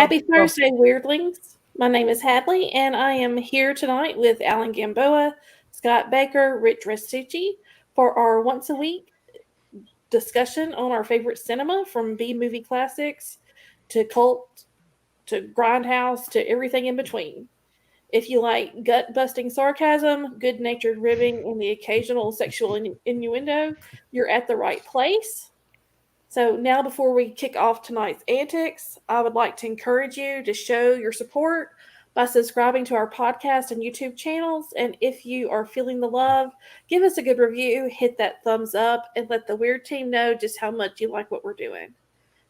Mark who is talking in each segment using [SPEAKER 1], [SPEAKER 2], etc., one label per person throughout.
[SPEAKER 1] Happy Thursday, weirdlings. My name is Hadley, and I am here tonight with Alan Gamboa, Scott Baker, Rich Restucci for our once-a-week discussion on our favorite cinema, from B-movie classics to cult to grindhouse to everything in between. If you like gut-busting sarcasm, good-natured ribbing, and the occasional sexual innuendo, you're at the right place. So now, before we kick off tonight's antics, I would like to encourage you to show your support by subscribing to our podcast and YouTube channels. And if you are feeling the love, give us a good review, hit that thumbs up, and let the Weird team know just how much you like what we're doing.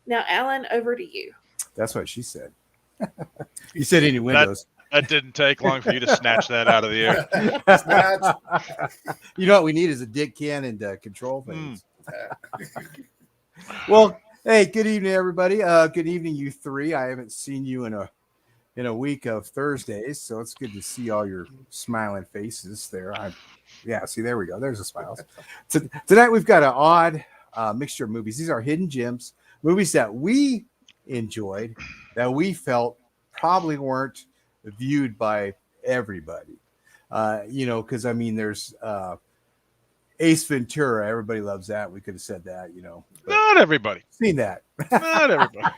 [SPEAKER 1] Now, Alan, over to you.
[SPEAKER 2] That's what she said. You said innuendos.
[SPEAKER 3] That didn't take long for you to snatch that out of the air.
[SPEAKER 2] You know what we need is a Dick Cannon to control things. Well, hey, good evening, everybody. Good evening, you three. I haven't seen you in a week of Thursdays, so it's good to see all your smiling faces there. See, there we go. There's the smiles. Tonight we've got an odd mixture of movies. These are hidden gems, movies that we enjoyed, that we felt probably weren't viewed by everybody. Because I mean, there's Ace Ventura. Everybody loves that. We could have said that,
[SPEAKER 3] Not everybody.
[SPEAKER 2] Seen that.
[SPEAKER 3] Not everybody.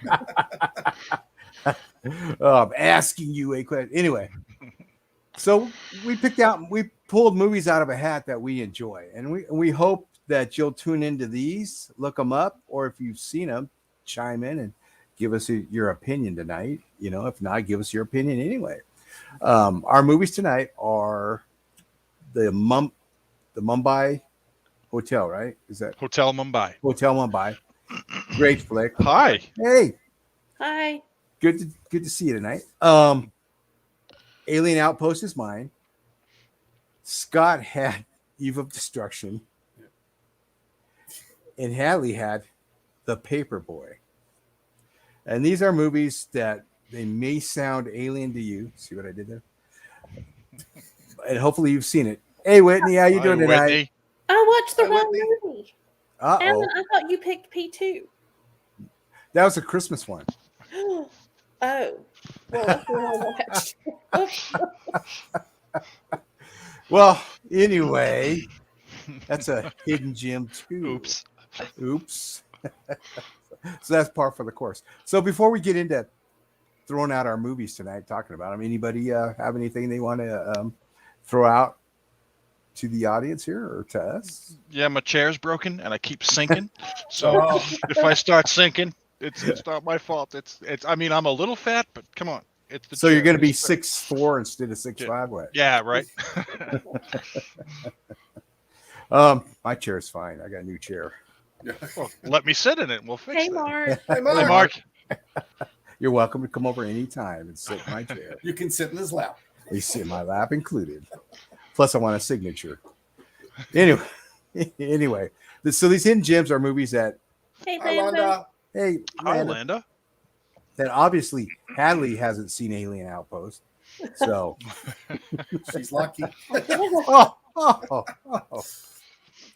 [SPEAKER 2] I'm asking you a question. Anyway, so we pulled movies out of a hat that we enjoy, and we hope that you'll tune into these, look them up, or if you've seen them, chime in and give us your opinion tonight. If not, give us your opinion anyway. Our movies tonight are the Mumbai Hotel, right? Is that
[SPEAKER 3] Hotel Mumbai?
[SPEAKER 2] Hotel Mumbai. Great flick.
[SPEAKER 3] Hi.
[SPEAKER 2] Hey.
[SPEAKER 1] Hi.
[SPEAKER 2] Good to see you tonight. Alien Outpost is mine. Scott had Eve of Destruction. And Hadley had The Paperboy. And these are movies that they may sound alien to you. See what I did there? And hopefully you've seen it. Hey, Whitney, how you doing tonight?
[SPEAKER 3] Whitney.
[SPEAKER 1] I watched the wrong movie.
[SPEAKER 2] Uh-oh.
[SPEAKER 1] Alan, I thought you picked P2.
[SPEAKER 2] That was a Christmas one.
[SPEAKER 1] Oh. Well, that's what I watched.
[SPEAKER 2] Well, anyway, that's a hidden gem too. Oops. So that's par for the course. So before we get into throwing out our movies tonight, talking about them, anybody have anything they want to throw out to the audience here or to us?
[SPEAKER 3] Yeah, my chair's broken and I keep sinking. So if I start sinking, it's not my fault. It's. I mean, I'm a little fat, but come on. It's the
[SPEAKER 2] so
[SPEAKER 3] chair.
[SPEAKER 2] You're going to be 6'4" instead of 6'5", way.
[SPEAKER 3] Yeah, right.
[SPEAKER 2] My chair's fine. I got a new chair.
[SPEAKER 3] Well, let me sit in it. And we'll fix
[SPEAKER 1] Hey,
[SPEAKER 3] it.
[SPEAKER 1] Mark.
[SPEAKER 4] Hey,
[SPEAKER 3] Hey, Mark.
[SPEAKER 2] You're welcome to come over anytime and sit in my chair.
[SPEAKER 4] You can sit in his lap.
[SPEAKER 2] You sit in my lap included. Plus, I want a signature. Anyway, so these hidden gems are movies that.
[SPEAKER 1] Hey,
[SPEAKER 4] Hi,
[SPEAKER 1] Lando.
[SPEAKER 4] Londa.
[SPEAKER 2] Hey,
[SPEAKER 3] Hi,
[SPEAKER 2] Landa,
[SPEAKER 3] Landa.
[SPEAKER 2] that obviously Hadley hasn't seen Alien Outpost. So.
[SPEAKER 4] She's lucky.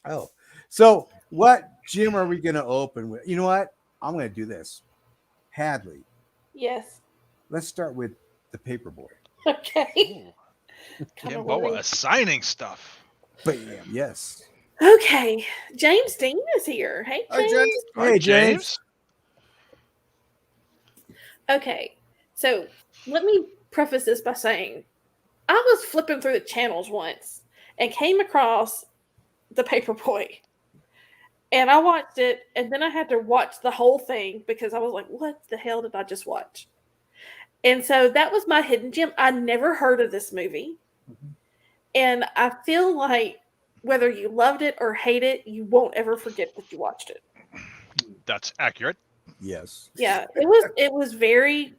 [SPEAKER 2] Oh. So what gym are we going to open with? You know what? I'm going to do this. Hadley,
[SPEAKER 1] Yes.
[SPEAKER 2] let's start with The Paperboy.
[SPEAKER 1] Okay.
[SPEAKER 3] Gamboa assigning stuff.
[SPEAKER 2] But yes.
[SPEAKER 1] Okay. James Dean is here. Hey,
[SPEAKER 4] Hi,
[SPEAKER 1] James.
[SPEAKER 4] James.
[SPEAKER 2] Hey, James.
[SPEAKER 1] Okay. So let me preface this by saying I was flipping through the channels once and came across The Paperboy. And I watched it, and then I had to watch the whole thing because I was like, what the hell did I just watch? And so that was my hidden gem. I never heard of this movie.
[SPEAKER 2] Mm-hmm.
[SPEAKER 1] And I feel like whether you loved it or hate it, you won't ever forget that you watched it.
[SPEAKER 3] That's accurate.
[SPEAKER 2] Yes.
[SPEAKER 1] Yeah, it was very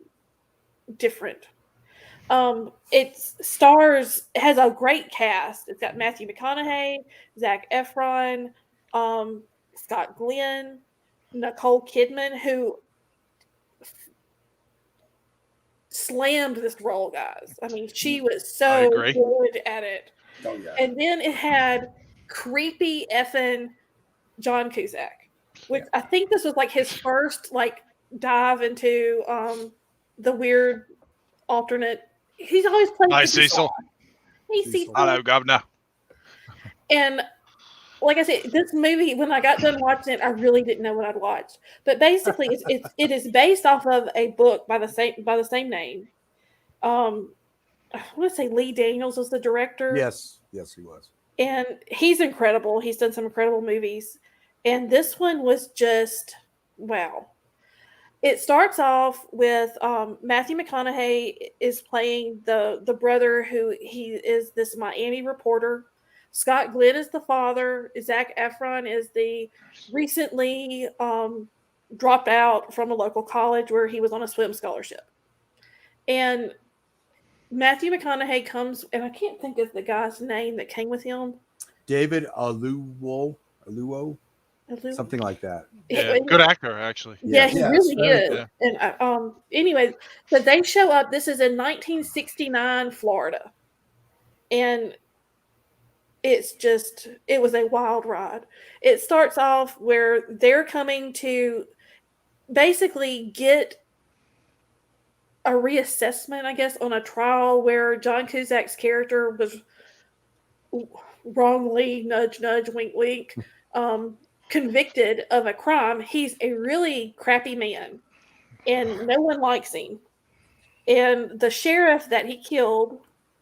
[SPEAKER 1] different. It has a great cast. It's got Matthew McConaughey, Zac Efron, Scott Glenn, Nicole Kidman, who slammed this role, guys. I mean, she was so good at it.
[SPEAKER 4] Oh, yeah.
[SPEAKER 1] And then it had creepy effing John Cusack, which I think this was like his first like dive into the weird alternate. He's always playing.
[SPEAKER 3] Hi, Cecil.
[SPEAKER 1] Hey, Cecil.
[SPEAKER 3] Hello, Governor.
[SPEAKER 1] And like I said, this movie, when I got done watching it, I really didn't know what I'd watched. But basically, it is based off of a book by the same name. I want to say Lee Daniels was the director.
[SPEAKER 2] Yes, he was.
[SPEAKER 1] And he's incredible. He's done some incredible movies. And this one was just, wow. It starts off with Matthew McConaughey is playing the brother who he is this Miami reporter. Scott Glenn is the father. Zac Efron is the recently dropped out from a local college where he was on a swim scholarship. And Matthew McConaughey comes, and I can't think of the guy's name that came with him.
[SPEAKER 2] David Aluwo, something like that.
[SPEAKER 3] Yeah, good actor, actually.
[SPEAKER 1] Yeah, he really is.
[SPEAKER 3] Good.
[SPEAKER 1] And anyway, but they show up. This is in 1969 Florida, and it was a wild ride. It starts off where they're coming to basically get a reassessment, I guess, on a trial where John Cusack's character was wrongly, nudge, nudge, wink, wink, convicted of a crime. He's a really crappy man, and no one likes him. And the sheriff that he killed,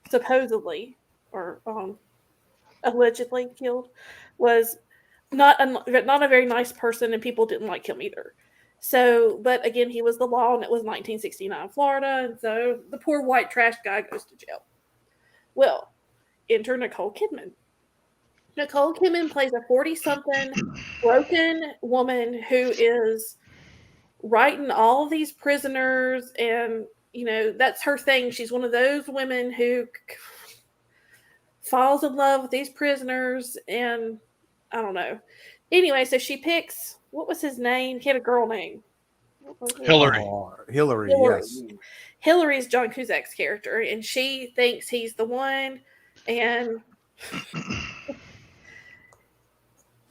[SPEAKER 1] supposedly, or allegedly killed, was not a very nice person, and people didn't like him either. So, but again, he was the law, and it was 1969 Florida, and so the poor white trash guy goes to jail. Well, enter Nicole Kidman. Nicole Kidman plays a 40-something broken woman who is writing all of these prisoners, and, you know, that's her thing. She's one of those women who falls in love with these prisoners, and I don't know. Anyway, so she picks, what was his name? He had a girl name.
[SPEAKER 3] Hillary.
[SPEAKER 2] Hillary, yes.
[SPEAKER 1] Hillary's John Cusack's character, and she thinks he's the one, and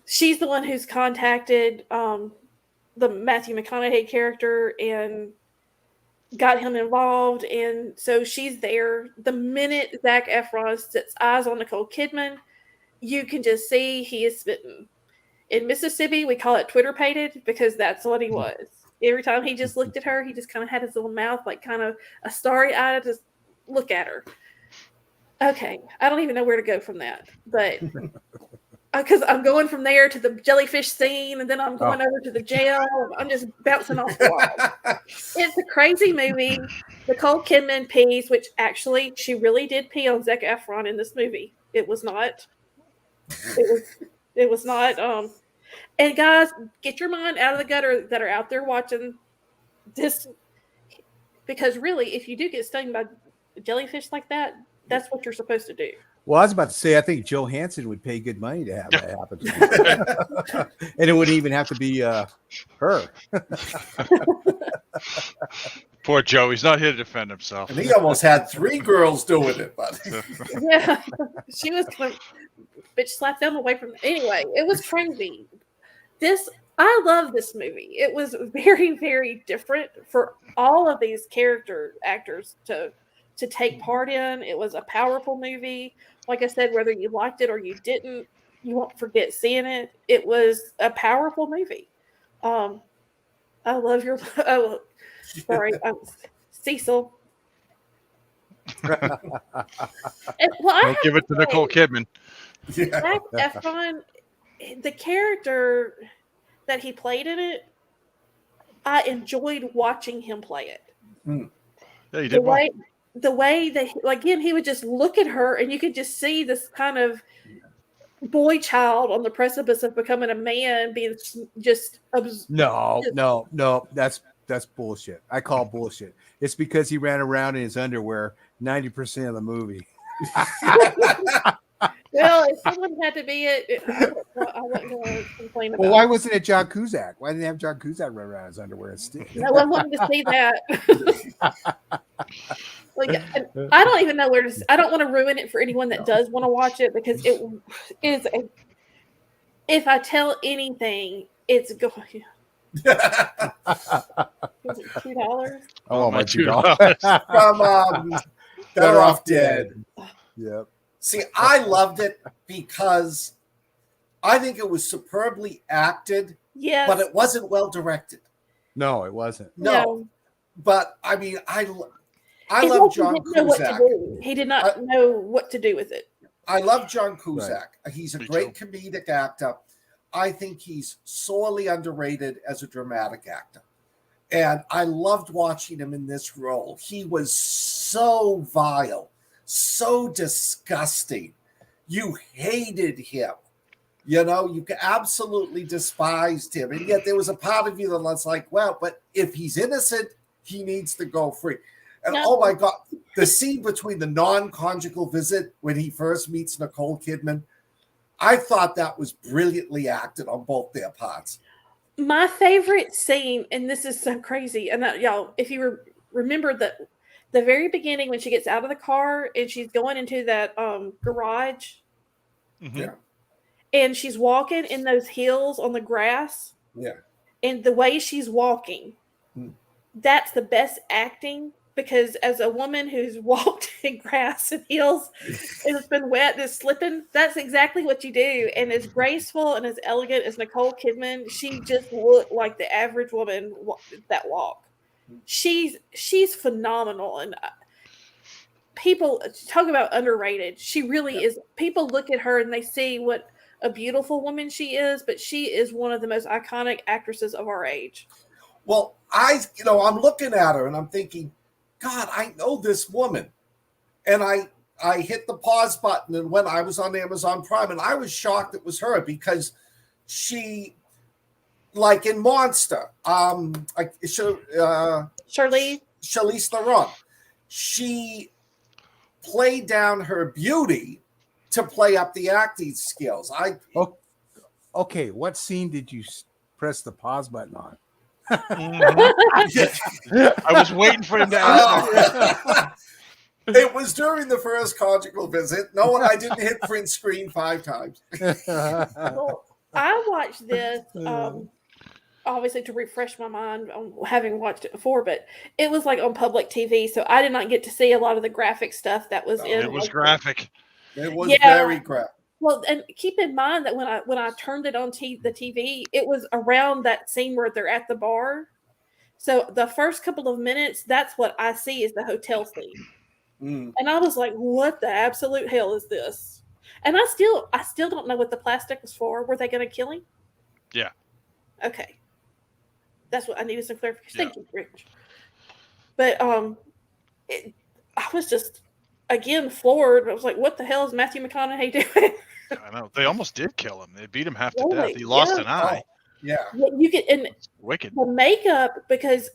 [SPEAKER 1] she's the one who's contacted the Matthew McConaughey character and got him involved, and so she's there. The minute Zac Efron sets eyes on Nicole Kidman, you can just see he is smitten. In Mississippi, we call it Twitter-pated because that's what he was. Every time he just looked at her, he just kind of had his little mouth like kind of a starry-eyed to just look at her. Okay, I don't even know where to go from that, but because I'm going from there to the jellyfish scene, and then I'm going over to the jail. I'm just bouncing off the wall. It's a crazy movie. Nicole Kidman pees, which actually she really did pee on Zac Efron in this movie. It was not. It was not. And guys, get your mind out of the gutter that are out there watching this, because really, if you do get stung by jellyfish like that, that's what you're supposed to do.
[SPEAKER 2] Well, I was about to say, I think Joe Hansen would pay good money to have that happen. And it wouldn't even have to be her.
[SPEAKER 3] Poor Joe. He's not here to defend himself.
[SPEAKER 4] And he almost had 3 girls doing it, but
[SPEAKER 1] Yeah, she was bitch slapped them away from. Anyway, it was crazy. I love this movie. It was very, very different for all of these actors to take part in. It was a powerful movie. Like I said, whether you liked it or you didn't, you won't forget seeing it. It was a powerful movie. I love your. Oh, sorry, Cecil.
[SPEAKER 3] Don't give it to Nicole Kidman.
[SPEAKER 1] Zac Efron, the character that he played in it, I enjoyed watching him play it.
[SPEAKER 3] Yeah, you did well.
[SPEAKER 1] The way that, again, he would just look at her, and you could just see this kind of boy child on the precipice of becoming a man, being just
[SPEAKER 2] No, that's bullshit. I call bullshit. It's because he ran around in his underwear 90% of the movie.
[SPEAKER 1] Well, if someone had to be it, I wasn't going to complain about.
[SPEAKER 2] Well, why wasn't it John Cusack? Why didn't they have John Cusack run around in his underwear and stick?
[SPEAKER 1] No one wanted to see that. Like, I don't even know where to. I don't want to ruin it for anyone that does want to watch it, because it is a. If I tell anything, it's going. Was it $2?
[SPEAKER 2] Oh, my
[SPEAKER 3] $2.
[SPEAKER 2] God.
[SPEAKER 4] From Better Off Dead.
[SPEAKER 2] Yep.
[SPEAKER 4] See, I loved it because I think it was superbly acted,
[SPEAKER 1] Yes.
[SPEAKER 4] but it wasn't well directed.
[SPEAKER 2] No, it wasn't.
[SPEAKER 4] No, but I mean, I
[SPEAKER 1] It's
[SPEAKER 4] love
[SPEAKER 1] like
[SPEAKER 4] John
[SPEAKER 1] he didn't know what to
[SPEAKER 4] Cusack.
[SPEAKER 1] do. He did not know what to do with it.
[SPEAKER 4] I love John Cusack. He's a
[SPEAKER 3] Me
[SPEAKER 4] great
[SPEAKER 3] too.
[SPEAKER 4] comedic actor. I think he's sorely underrated as a dramatic actor. And I loved watching him in this role. He was so vile, so disgusting. You hated him. You know, you absolutely despised him. And yet there was a part of you that was like, well, but if he's innocent, he needs to go free. And
[SPEAKER 1] No.
[SPEAKER 4] oh my God, the scene between the non-conjugal visit when he first meets Nicole Kidman, I thought that was brilliantly acted on both their parts.
[SPEAKER 1] My favorite scene, and this is so crazy, and y'all, if you remember the very beginning when she gets out of the car and she's going into that garage,
[SPEAKER 3] Mhm.
[SPEAKER 4] Yeah.
[SPEAKER 1] and she's walking in those hills on the grass,
[SPEAKER 4] Yeah.
[SPEAKER 1] and the way she's walking, that's the best acting. Because as a woman who's walked in grass and hills, and it's been wet, and it's slipping, that's exactly what you do. And as graceful and as elegant as Nicole Kidman, she just looked like the average woman that walk. She's phenomenal, and people talk about underrated. She really is. People look at her and they see what a beautiful woman she is, but she is one of the most iconic actresses of our age.
[SPEAKER 4] Well, I'm looking at her and I'm thinking, God, I know this woman. And I hit the pause button and when I was on Amazon Prime, and I was shocked it was her because she, like in Monster,
[SPEAKER 1] Charlize
[SPEAKER 4] Theron, she played down her beauty to play up the acting skills.
[SPEAKER 2] Okay, what scene did you press the pause button on?
[SPEAKER 3] Mhm. I was waiting for him to ask that.
[SPEAKER 4] It was during the first conjugal visit. No, I didn't hit print screen 5 times.
[SPEAKER 1] Well, I watched this obviously to refresh my mind on having watched it before, but it was like on public TV, so I did not get to see a lot of the graphic stuff that was in.
[SPEAKER 3] It was
[SPEAKER 1] like,
[SPEAKER 3] graphic.
[SPEAKER 4] It was
[SPEAKER 1] Yeah.
[SPEAKER 4] very graphic.
[SPEAKER 1] Well, and keep in mind that when I turned it on the TV, it was around that scene where they're at the bar. So the first couple of minutes, that's what I see is the hotel scene. And I was like, what the absolute hell is this? And I still don't know what the plastic was for. Were they going to kill him?
[SPEAKER 3] Yeah.
[SPEAKER 1] Okay. That's what I needed some clarification. Thank you, Rich. But I was just again floored. I was like, what the hell is Matthew McConaughey doing?
[SPEAKER 3] I know. They almost did kill him. They beat him half to
[SPEAKER 1] Really?
[SPEAKER 3] death. He lost
[SPEAKER 1] Yeah.
[SPEAKER 3] an eye.
[SPEAKER 4] Yeah.
[SPEAKER 1] You could, and
[SPEAKER 3] Wicked.
[SPEAKER 1] the makeup, because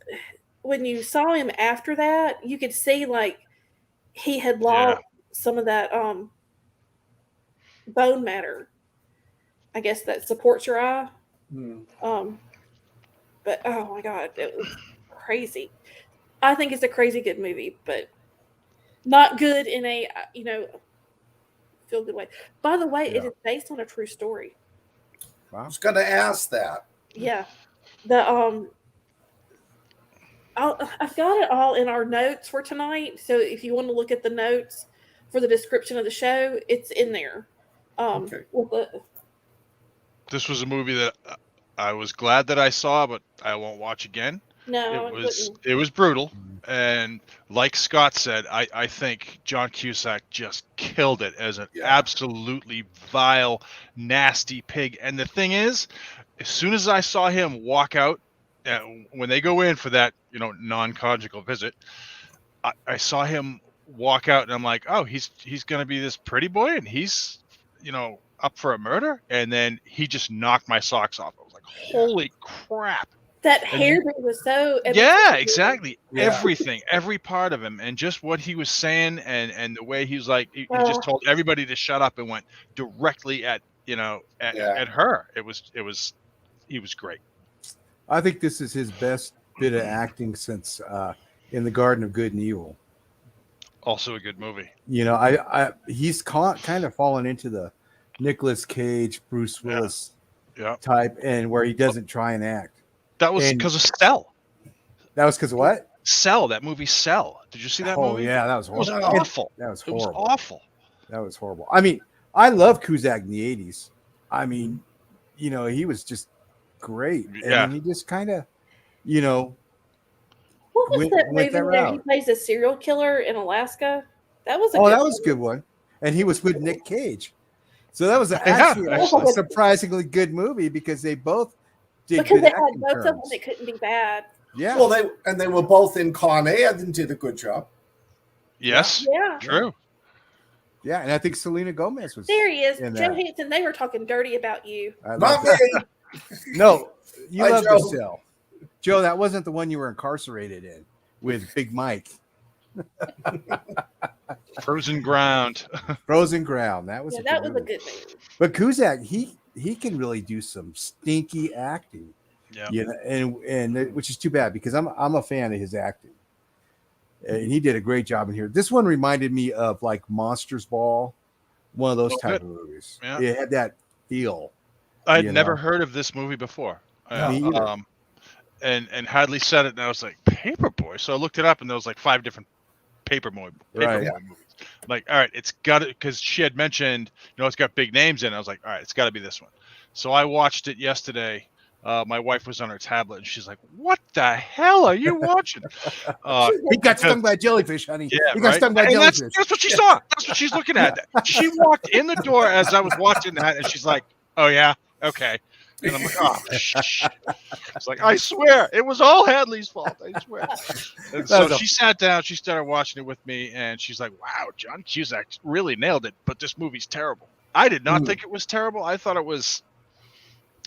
[SPEAKER 1] when you saw him after that, you could see like he had lost some of that bone matter. I guess that supports your eye. But oh my God, it was crazy. I think it's a crazy good movie, but not good in a feel good way. By the way, it is based on a true story.
[SPEAKER 4] I was going to ask that.
[SPEAKER 1] Yeah, the I've got it all in our notes for tonight. So if you want to look at the notes for the description of the show, it's in there.
[SPEAKER 4] Okay.
[SPEAKER 3] This was a movie that I was glad that I saw, but I won't watch again.
[SPEAKER 1] No,
[SPEAKER 3] It was brutal, and like Scott said, I think John Cusack just killed it as an absolutely vile, nasty pig. And the thing is, as soon as I saw him walk out, when they go in for that non-conjugal visit, I saw him walk out, and I'm like, oh, he's gonna be this pretty boy, and he's up for a murder, and then he just knocked my socks off. I was like, holy crap.
[SPEAKER 1] That hairdo was so...
[SPEAKER 3] Yeah, exactly.
[SPEAKER 4] Yeah.
[SPEAKER 3] Everything, every part of him, and just what he was saying, and the way he was like, he just told everybody to shut up and went directly at her. He was great.
[SPEAKER 2] I think this is his best bit of acting since In the Garden of Good and Evil.
[SPEAKER 3] Also a good movie.
[SPEAKER 2] He's kind of fallen into the Nicolas Cage, Bruce Willis type, and where he doesn't try and act.
[SPEAKER 3] That was because of Stell.
[SPEAKER 2] That was because of what?
[SPEAKER 3] Cell, that movie Cell. Did you see that
[SPEAKER 2] Oh
[SPEAKER 3] movie?
[SPEAKER 2] yeah, that was
[SPEAKER 3] It was
[SPEAKER 2] horrible.
[SPEAKER 3] awful.
[SPEAKER 2] That was
[SPEAKER 3] It was
[SPEAKER 2] horrible.
[SPEAKER 3] awful.
[SPEAKER 2] That was horrible. I mean, I love Cusack in the '80s. I mean, he was just great.
[SPEAKER 3] Yeah.
[SPEAKER 2] And he just kind of, you know,
[SPEAKER 1] What was that
[SPEAKER 2] went
[SPEAKER 1] movie
[SPEAKER 2] that
[SPEAKER 1] where he
[SPEAKER 2] route.
[SPEAKER 1] plays a serial killer in Alaska? That was a
[SPEAKER 2] Oh,
[SPEAKER 1] good
[SPEAKER 2] that was a
[SPEAKER 1] movie.
[SPEAKER 2] good one. And he was with Nick Cage. So that was
[SPEAKER 3] Yeah,
[SPEAKER 2] actually
[SPEAKER 3] actually.
[SPEAKER 2] a surprisingly good movie because they both did
[SPEAKER 1] Because
[SPEAKER 2] good
[SPEAKER 1] they had
[SPEAKER 2] acting
[SPEAKER 1] both of them
[SPEAKER 2] terms.
[SPEAKER 1] that couldn't be bad.
[SPEAKER 2] Yeah.
[SPEAKER 4] Well, they were both in Con Air and did a good job.
[SPEAKER 3] Yes.
[SPEAKER 1] Yeah.
[SPEAKER 3] True.
[SPEAKER 2] Yeah, and I think Selena Gomez was.
[SPEAKER 1] There he is.
[SPEAKER 2] in
[SPEAKER 1] Joe
[SPEAKER 2] that.
[SPEAKER 1] Hansen, they were talking dirty about you.
[SPEAKER 2] I
[SPEAKER 4] Not
[SPEAKER 2] love
[SPEAKER 4] me.
[SPEAKER 2] No, you
[SPEAKER 4] Hi,
[SPEAKER 2] love
[SPEAKER 4] Joe.
[SPEAKER 2] the Cell. Joe, that wasn't the one you were incarcerated in with Big Mike.
[SPEAKER 3] Frozen Ground.
[SPEAKER 2] Frozen Ground. That was
[SPEAKER 1] Yeah,
[SPEAKER 2] a
[SPEAKER 1] that
[SPEAKER 2] good
[SPEAKER 1] was a
[SPEAKER 2] movie.
[SPEAKER 1] good movie.
[SPEAKER 2] But Cusack, he can really do some stinky acting.
[SPEAKER 3] Yeah.
[SPEAKER 2] You know, and which is too bad because I'm a fan of his acting. And he did a great job in here. This one reminded me of like Monsters Ball, one of those
[SPEAKER 3] Oh,
[SPEAKER 2] type
[SPEAKER 3] good.
[SPEAKER 2] of movies.
[SPEAKER 3] Yeah.
[SPEAKER 2] It had that feel.
[SPEAKER 3] I had
[SPEAKER 2] You
[SPEAKER 3] never
[SPEAKER 2] know.
[SPEAKER 3] heard of this movie before.
[SPEAKER 2] Me either.
[SPEAKER 3] And Hadley said it, and I was like, Paperboy. So I looked it up, and there was like 5 different Paperboy
[SPEAKER 2] Right.
[SPEAKER 3] movies. I'm like, all right, it's got it, because she had mentioned, it's got big names in it. I was like, all right, it's got to be this one. So I watched it yesterday. My wife was on her tablet, and she's like, "What the hell are you watching?"
[SPEAKER 2] He got stung by a jellyfish, honey.
[SPEAKER 3] Yeah,
[SPEAKER 2] he got
[SPEAKER 3] right?
[SPEAKER 2] stung by a
[SPEAKER 3] And
[SPEAKER 2] jellyfish.
[SPEAKER 3] that's what she saw. That's what she's looking at. She walked in the door as I was watching that, and she's like, "Oh yeah, okay." And I'm like, "Oh, shh." It's like, I swear, it was all Hadley's fault. I swear. And so she sat down, she started watching it with me, and she's like, "Wow, John Cusack really nailed it, but this movie's terrible." I did not think it was terrible. I thought it was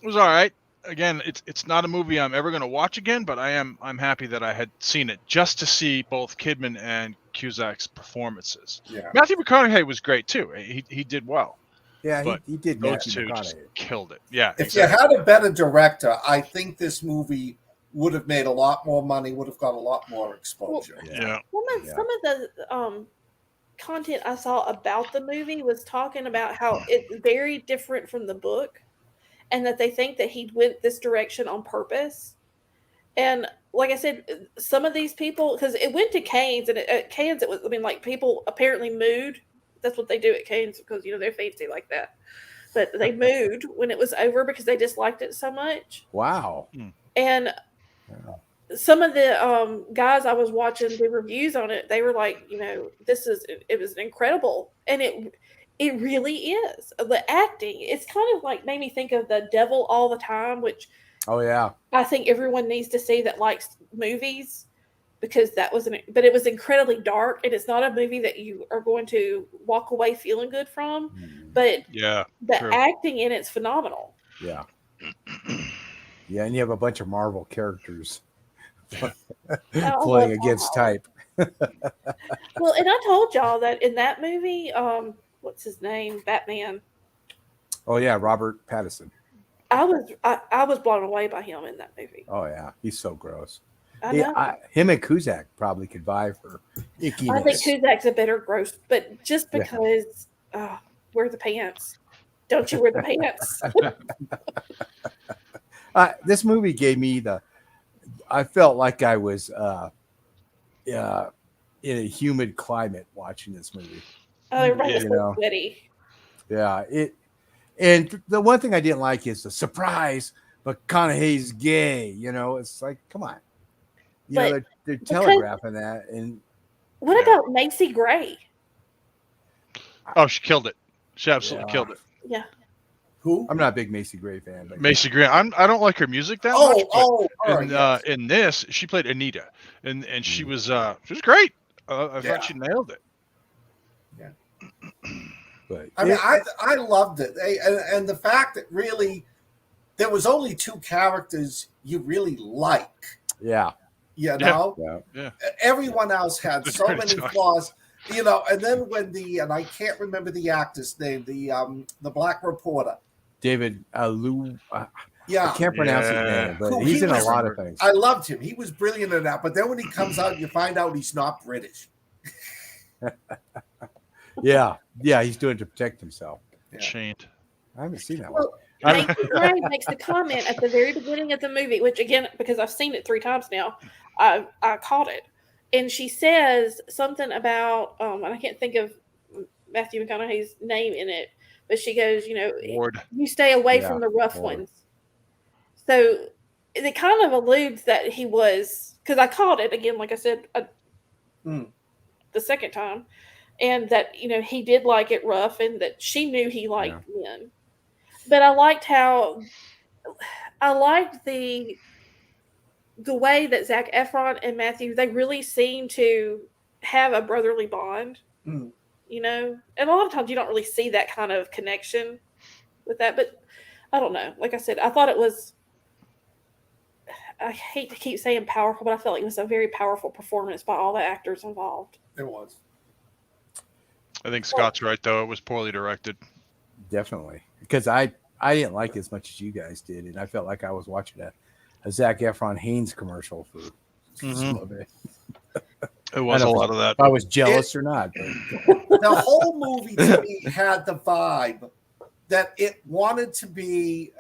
[SPEAKER 3] all right. Again, it's not a movie I'm ever going to watch again, but I'm happy that I had seen it just to see both Kidman and Cusack's performances.
[SPEAKER 4] Yeah.
[SPEAKER 3] Matthew McConaughey was great too. He did well.
[SPEAKER 2] Yeah,
[SPEAKER 3] But
[SPEAKER 2] he did.
[SPEAKER 3] Those
[SPEAKER 2] Matthew
[SPEAKER 3] two just
[SPEAKER 2] McConaughey.
[SPEAKER 3] killed it. Yeah.
[SPEAKER 4] If you had a better director, I think this movie would have made a lot more money, would have got a lot more exposure.
[SPEAKER 3] Yeah.
[SPEAKER 1] Some of the content I saw about the movie was talking about how it's very different from the book, and that they think that he went this direction on purpose. And like I said, some of these people, because it went to Cannes, and at Cannes it was, like people apparently mooed. That's what they do at Cannes because they're fancy like that. But they mooed when it was over because they disliked it so much.
[SPEAKER 2] Wow.
[SPEAKER 1] And some of the guys I was watching the reviews on it, they were like, it was incredible, and it really is. The acting, it's kind of like made me think of The Devil All the Time, which
[SPEAKER 2] Oh yeah.
[SPEAKER 1] I think everyone needs to see that likes movies, because but it was incredibly dark, and it's not a movie that you are going to walk away feeling good from. But
[SPEAKER 3] Yeah.
[SPEAKER 1] the
[SPEAKER 3] true.
[SPEAKER 1] acting in it's phenomenal.
[SPEAKER 2] Yeah. Yeah, and you have a bunch of Marvel characters playing against type.
[SPEAKER 1] Well, and I told y'all that in that movie, what's his name? Batman.
[SPEAKER 2] Oh yeah, Robert Pattinson.
[SPEAKER 1] I was blown away by him in that movie.
[SPEAKER 2] Oh yeah, he's so gross.
[SPEAKER 1] I know.
[SPEAKER 2] Him and Cusack probably could vie for ickiness.
[SPEAKER 1] I think Cusack's a better gross, but just because wear the pants. Don't you wear the pants?
[SPEAKER 2] This movie gave me I felt like I was in a humid climate watching this movie.
[SPEAKER 1] Oh, everybody's
[SPEAKER 2] You
[SPEAKER 1] so
[SPEAKER 2] know.
[SPEAKER 1] sweaty.
[SPEAKER 2] Yeah, and the one thing I didn't like is the surprise, McConaughey's gay. It's like, come on.
[SPEAKER 1] But
[SPEAKER 2] they're telegraphing that, and
[SPEAKER 1] What about Macy Gray?
[SPEAKER 3] Oh, she killed it. She absolutely killed it.
[SPEAKER 1] Yeah.
[SPEAKER 4] Who?
[SPEAKER 2] I'm not a big Macy Gray fan, but
[SPEAKER 3] Macy Gray. I don't like her music that much. But
[SPEAKER 4] yes.
[SPEAKER 3] in this, she played Anita, and she was great. I thought she nailed it.
[SPEAKER 2] but
[SPEAKER 4] I mean, I loved it, and the fact that really there was only 2 characters you really like.
[SPEAKER 2] yeah,
[SPEAKER 4] You know, everyone else had
[SPEAKER 3] That's
[SPEAKER 4] so
[SPEAKER 3] pretty
[SPEAKER 4] many
[SPEAKER 3] tough.
[SPEAKER 4] flaws. And then when and I can't remember the actor's name, the black reporter.
[SPEAKER 2] David Lou. I
[SPEAKER 4] Yeah,
[SPEAKER 2] can't pronounce his name, but
[SPEAKER 4] Who
[SPEAKER 2] he's
[SPEAKER 4] he
[SPEAKER 2] in a
[SPEAKER 4] was-
[SPEAKER 2] lot of things.
[SPEAKER 4] I loved him. He was brilliant in that. But then when he comes out, you find out he's not British.
[SPEAKER 2] Yeah, he's doing it to protect himself.
[SPEAKER 4] Yeah.
[SPEAKER 3] Chained.
[SPEAKER 2] I haven't seen that one.
[SPEAKER 1] Well, Macy Gray makes the comment at the very beginning of the movie, which again, because I've seen it 3 times now, I caught it, and she says something about and I can't think of Matthew McConaughey's name in it, but she goes,
[SPEAKER 3] Ward.
[SPEAKER 1] you stay away
[SPEAKER 2] Yeah,
[SPEAKER 1] from the rough
[SPEAKER 2] Ward.
[SPEAKER 1] ones. So it kind of alludes that he was, because I caught it again, like I said, the second time, and that he did like it rough, and that she knew he liked men. But I liked the way that Zac Efron and Matthew, they really seem to have a brotherly bond. And a lot of times you don't really see that kind of connection with that. But I don't know. Like I said, I thought it was, I hate to keep saying powerful, but I felt like it was a very powerful performance by all the actors involved.
[SPEAKER 4] It was.
[SPEAKER 3] I think Scott's right, though. It was poorly directed.
[SPEAKER 2] Definitely, because I didn't like it as much as you guys did, and I felt like I was watching a Zac Efron Hanes commercial for some of it.
[SPEAKER 3] It was a lot of that.
[SPEAKER 2] If I was jealous or not.
[SPEAKER 4] The whole movie to me had the vibe that it wanted to be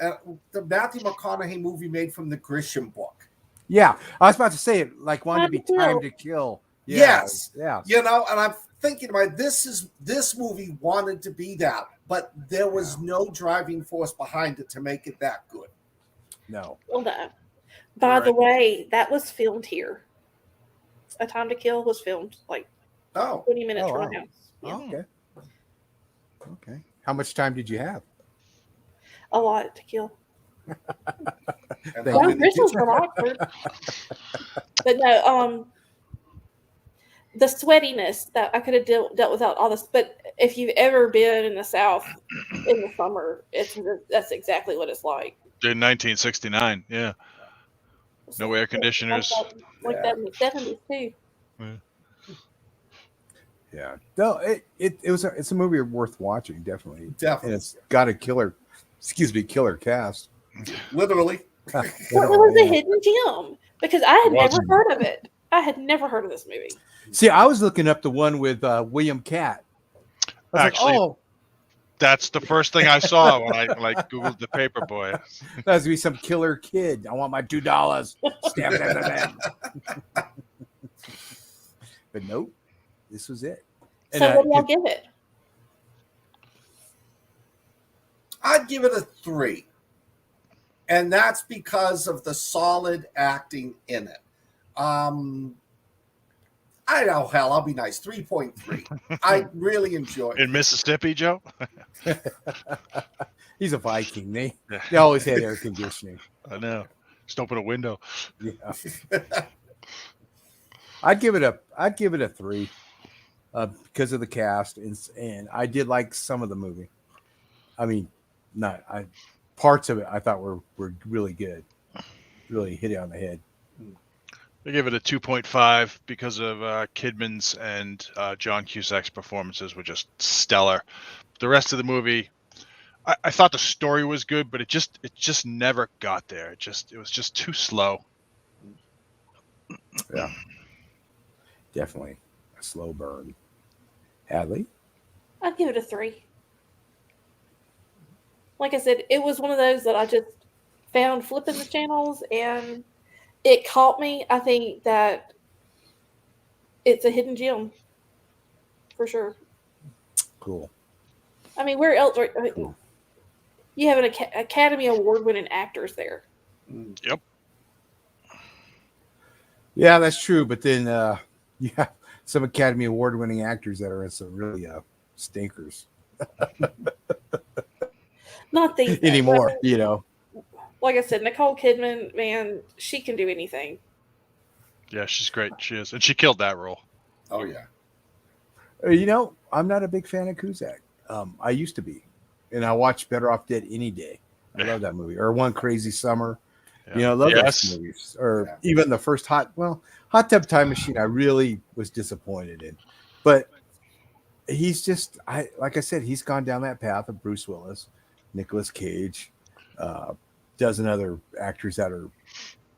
[SPEAKER 4] the Matthew McConaughey movie made from the Grisham book.
[SPEAKER 2] Yeah, I was about to say it, like wanted to be Time to Kill. Yeah,
[SPEAKER 4] Yes.
[SPEAKER 2] Yeah.
[SPEAKER 4] And I'm thinking about this movie wanted to be that, but there was no driving force behind it to make it that good.
[SPEAKER 2] No.
[SPEAKER 1] Well, no. By the way, that was filmed here. A Time to Kill was filmed like 20 minutes from my house. Yeah.
[SPEAKER 2] Oh, okay. Okay. How much time did you have?
[SPEAKER 1] A lot to kill.
[SPEAKER 4] And
[SPEAKER 1] Well, Bristol's from Oxford. But no, the sweatiness that I could have dealt without all this. But if you've ever been in the South in the summer, that's exactly what it's like.
[SPEAKER 3] In 1969, yeah. No air conditioners.
[SPEAKER 1] Like that in the 70s too.
[SPEAKER 2] Yeah. No, it's a movie worth watching, definitely.
[SPEAKER 4] Definitely.
[SPEAKER 2] And it's got a killer cast.
[SPEAKER 4] Literally.
[SPEAKER 1] What was the hidden gem? Because I had never heard of it. I had never heard of this movie.
[SPEAKER 2] See, I was looking up the one with William Catt.
[SPEAKER 3] Actually, that's the first thing I saw when I Googled the Paperboy.
[SPEAKER 2] That's gonna be some killer kid. I want my $2. Stab it in the neck. But nope, this was it. And,
[SPEAKER 1] So what do y'all give it?
[SPEAKER 4] I'd give it a 3. And that's because of the solid acting in it. I know, hell, I'll be nice. 3.3. I really enjoyed it.
[SPEAKER 3] In Mississippi, Joe?
[SPEAKER 2] He's a Viking. They always had air conditioning.
[SPEAKER 3] I know. Just open a window.
[SPEAKER 2] Yeah. I'd give it a 3 because of the cast, and I did like some of the movie. I mean, parts of it I thought were really good, really hit it on the head.
[SPEAKER 3] I give it a 2.5 because of Kidman's and John Cusack's performances were just stellar. The rest of the movie, I thought the story was good, but it just never got there. It was just too slow.
[SPEAKER 2] Yeah, definitely a slow burn. Hadley,
[SPEAKER 1] I'd give it a 3. Like I said, it was one of those that I just found flipping the channels and it caught me. I think that it's a hidden gem for sure.
[SPEAKER 2] Cool.
[SPEAKER 1] I mean, where else are you have an Academy Award winning actors there?
[SPEAKER 3] Yep.
[SPEAKER 2] Yeah, that's true. But then you have some Academy Award winning actors that are in some really stinkers.
[SPEAKER 1] Not these
[SPEAKER 2] anymore,
[SPEAKER 1] Like I said, Nicole Kidman, man, she can do anything.
[SPEAKER 3] Yeah, she's great. She is. And she killed that role.
[SPEAKER 4] Oh, yeah.
[SPEAKER 2] I'm not a big fan of Cusack. I used to be. And I watch Better Off Dead any day. I love that movie. Or One Crazy Summer.
[SPEAKER 3] Yeah.
[SPEAKER 2] I love those movies. Or even the first Hot Tub Time Machine, I really was disappointed in. But he's just, like I said, he's gone down that path of Bruce Willis, Nicolas Cage, dozen other actors that are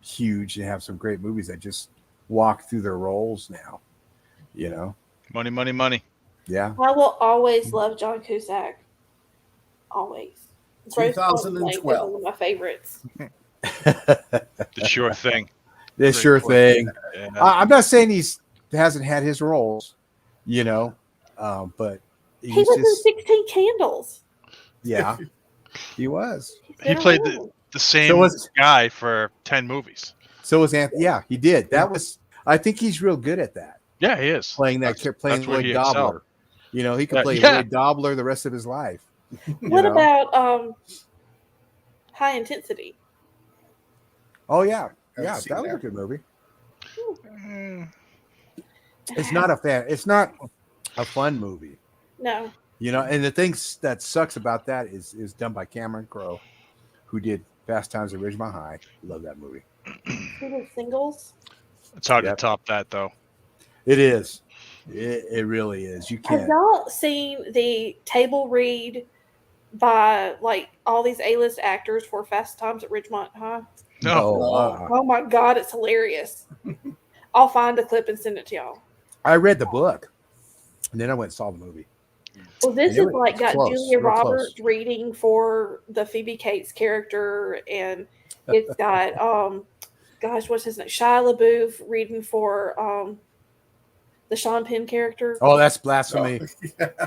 [SPEAKER 2] huge and have some great movies that just walk through their roles now.
[SPEAKER 3] Money, money, money.
[SPEAKER 2] Yeah.
[SPEAKER 1] I will always love John Cusack. Always.
[SPEAKER 4] 2012.
[SPEAKER 1] One of my favorites.
[SPEAKER 3] The sure thing.
[SPEAKER 2] This
[SPEAKER 3] Great
[SPEAKER 2] sure
[SPEAKER 3] flick.
[SPEAKER 2] thing.
[SPEAKER 3] Yeah.
[SPEAKER 2] I'm not saying hasn't had his roles, but
[SPEAKER 1] He
[SPEAKER 2] he's
[SPEAKER 1] was in
[SPEAKER 2] just
[SPEAKER 1] 16 Candles.
[SPEAKER 2] yeah, he was.
[SPEAKER 1] He's
[SPEAKER 3] He
[SPEAKER 1] been
[SPEAKER 3] played
[SPEAKER 1] around.
[SPEAKER 3] the same
[SPEAKER 2] So was
[SPEAKER 3] guy for 10 movies.
[SPEAKER 2] so was Anthony. Yeah, he did. That was. I think he's real good at that.
[SPEAKER 3] Yeah, he is.
[SPEAKER 2] Playing
[SPEAKER 3] That's
[SPEAKER 2] playing
[SPEAKER 3] where
[SPEAKER 2] Lloyd
[SPEAKER 3] he excelled.
[SPEAKER 2] Dobler. He could play
[SPEAKER 3] Yeah.
[SPEAKER 2] Lloyd Dobler the rest of his life.
[SPEAKER 1] What about High Intensity?
[SPEAKER 2] Oh yeah,
[SPEAKER 4] Haven't
[SPEAKER 2] yeah,
[SPEAKER 4] seen
[SPEAKER 2] that was a
[SPEAKER 4] that.
[SPEAKER 2] good movie.
[SPEAKER 3] Mm,
[SPEAKER 2] It's not a fan. It's not a fun movie.
[SPEAKER 1] No.
[SPEAKER 2] And the thing that sucks about that is done by Cameron Crowe, who did Fast Times at Ridgemont High. Love that movie.
[SPEAKER 1] He did Singles.
[SPEAKER 3] it's hard
[SPEAKER 2] Yep.
[SPEAKER 3] to top that, though.
[SPEAKER 2] It is. It really is. You
[SPEAKER 1] Have
[SPEAKER 2] can't.
[SPEAKER 1] y'all seen the table read by like all these A-list actors for Fast Times at Ridgemont High?
[SPEAKER 3] No.
[SPEAKER 1] Oh my God, it's hilarious. I'll find a clip and send it to y'all.
[SPEAKER 2] I read the book, and then I went and saw the movie.
[SPEAKER 1] Well, this
[SPEAKER 2] And
[SPEAKER 1] is like
[SPEAKER 2] it's
[SPEAKER 1] got
[SPEAKER 2] close,
[SPEAKER 1] Julia
[SPEAKER 2] real close.
[SPEAKER 1] Roberts reading for the Phoebe Cates character, and it's got gosh, what's his name? Shia LaBeouf reading for the Sean Penn character.
[SPEAKER 2] Oh, that's blasphemy!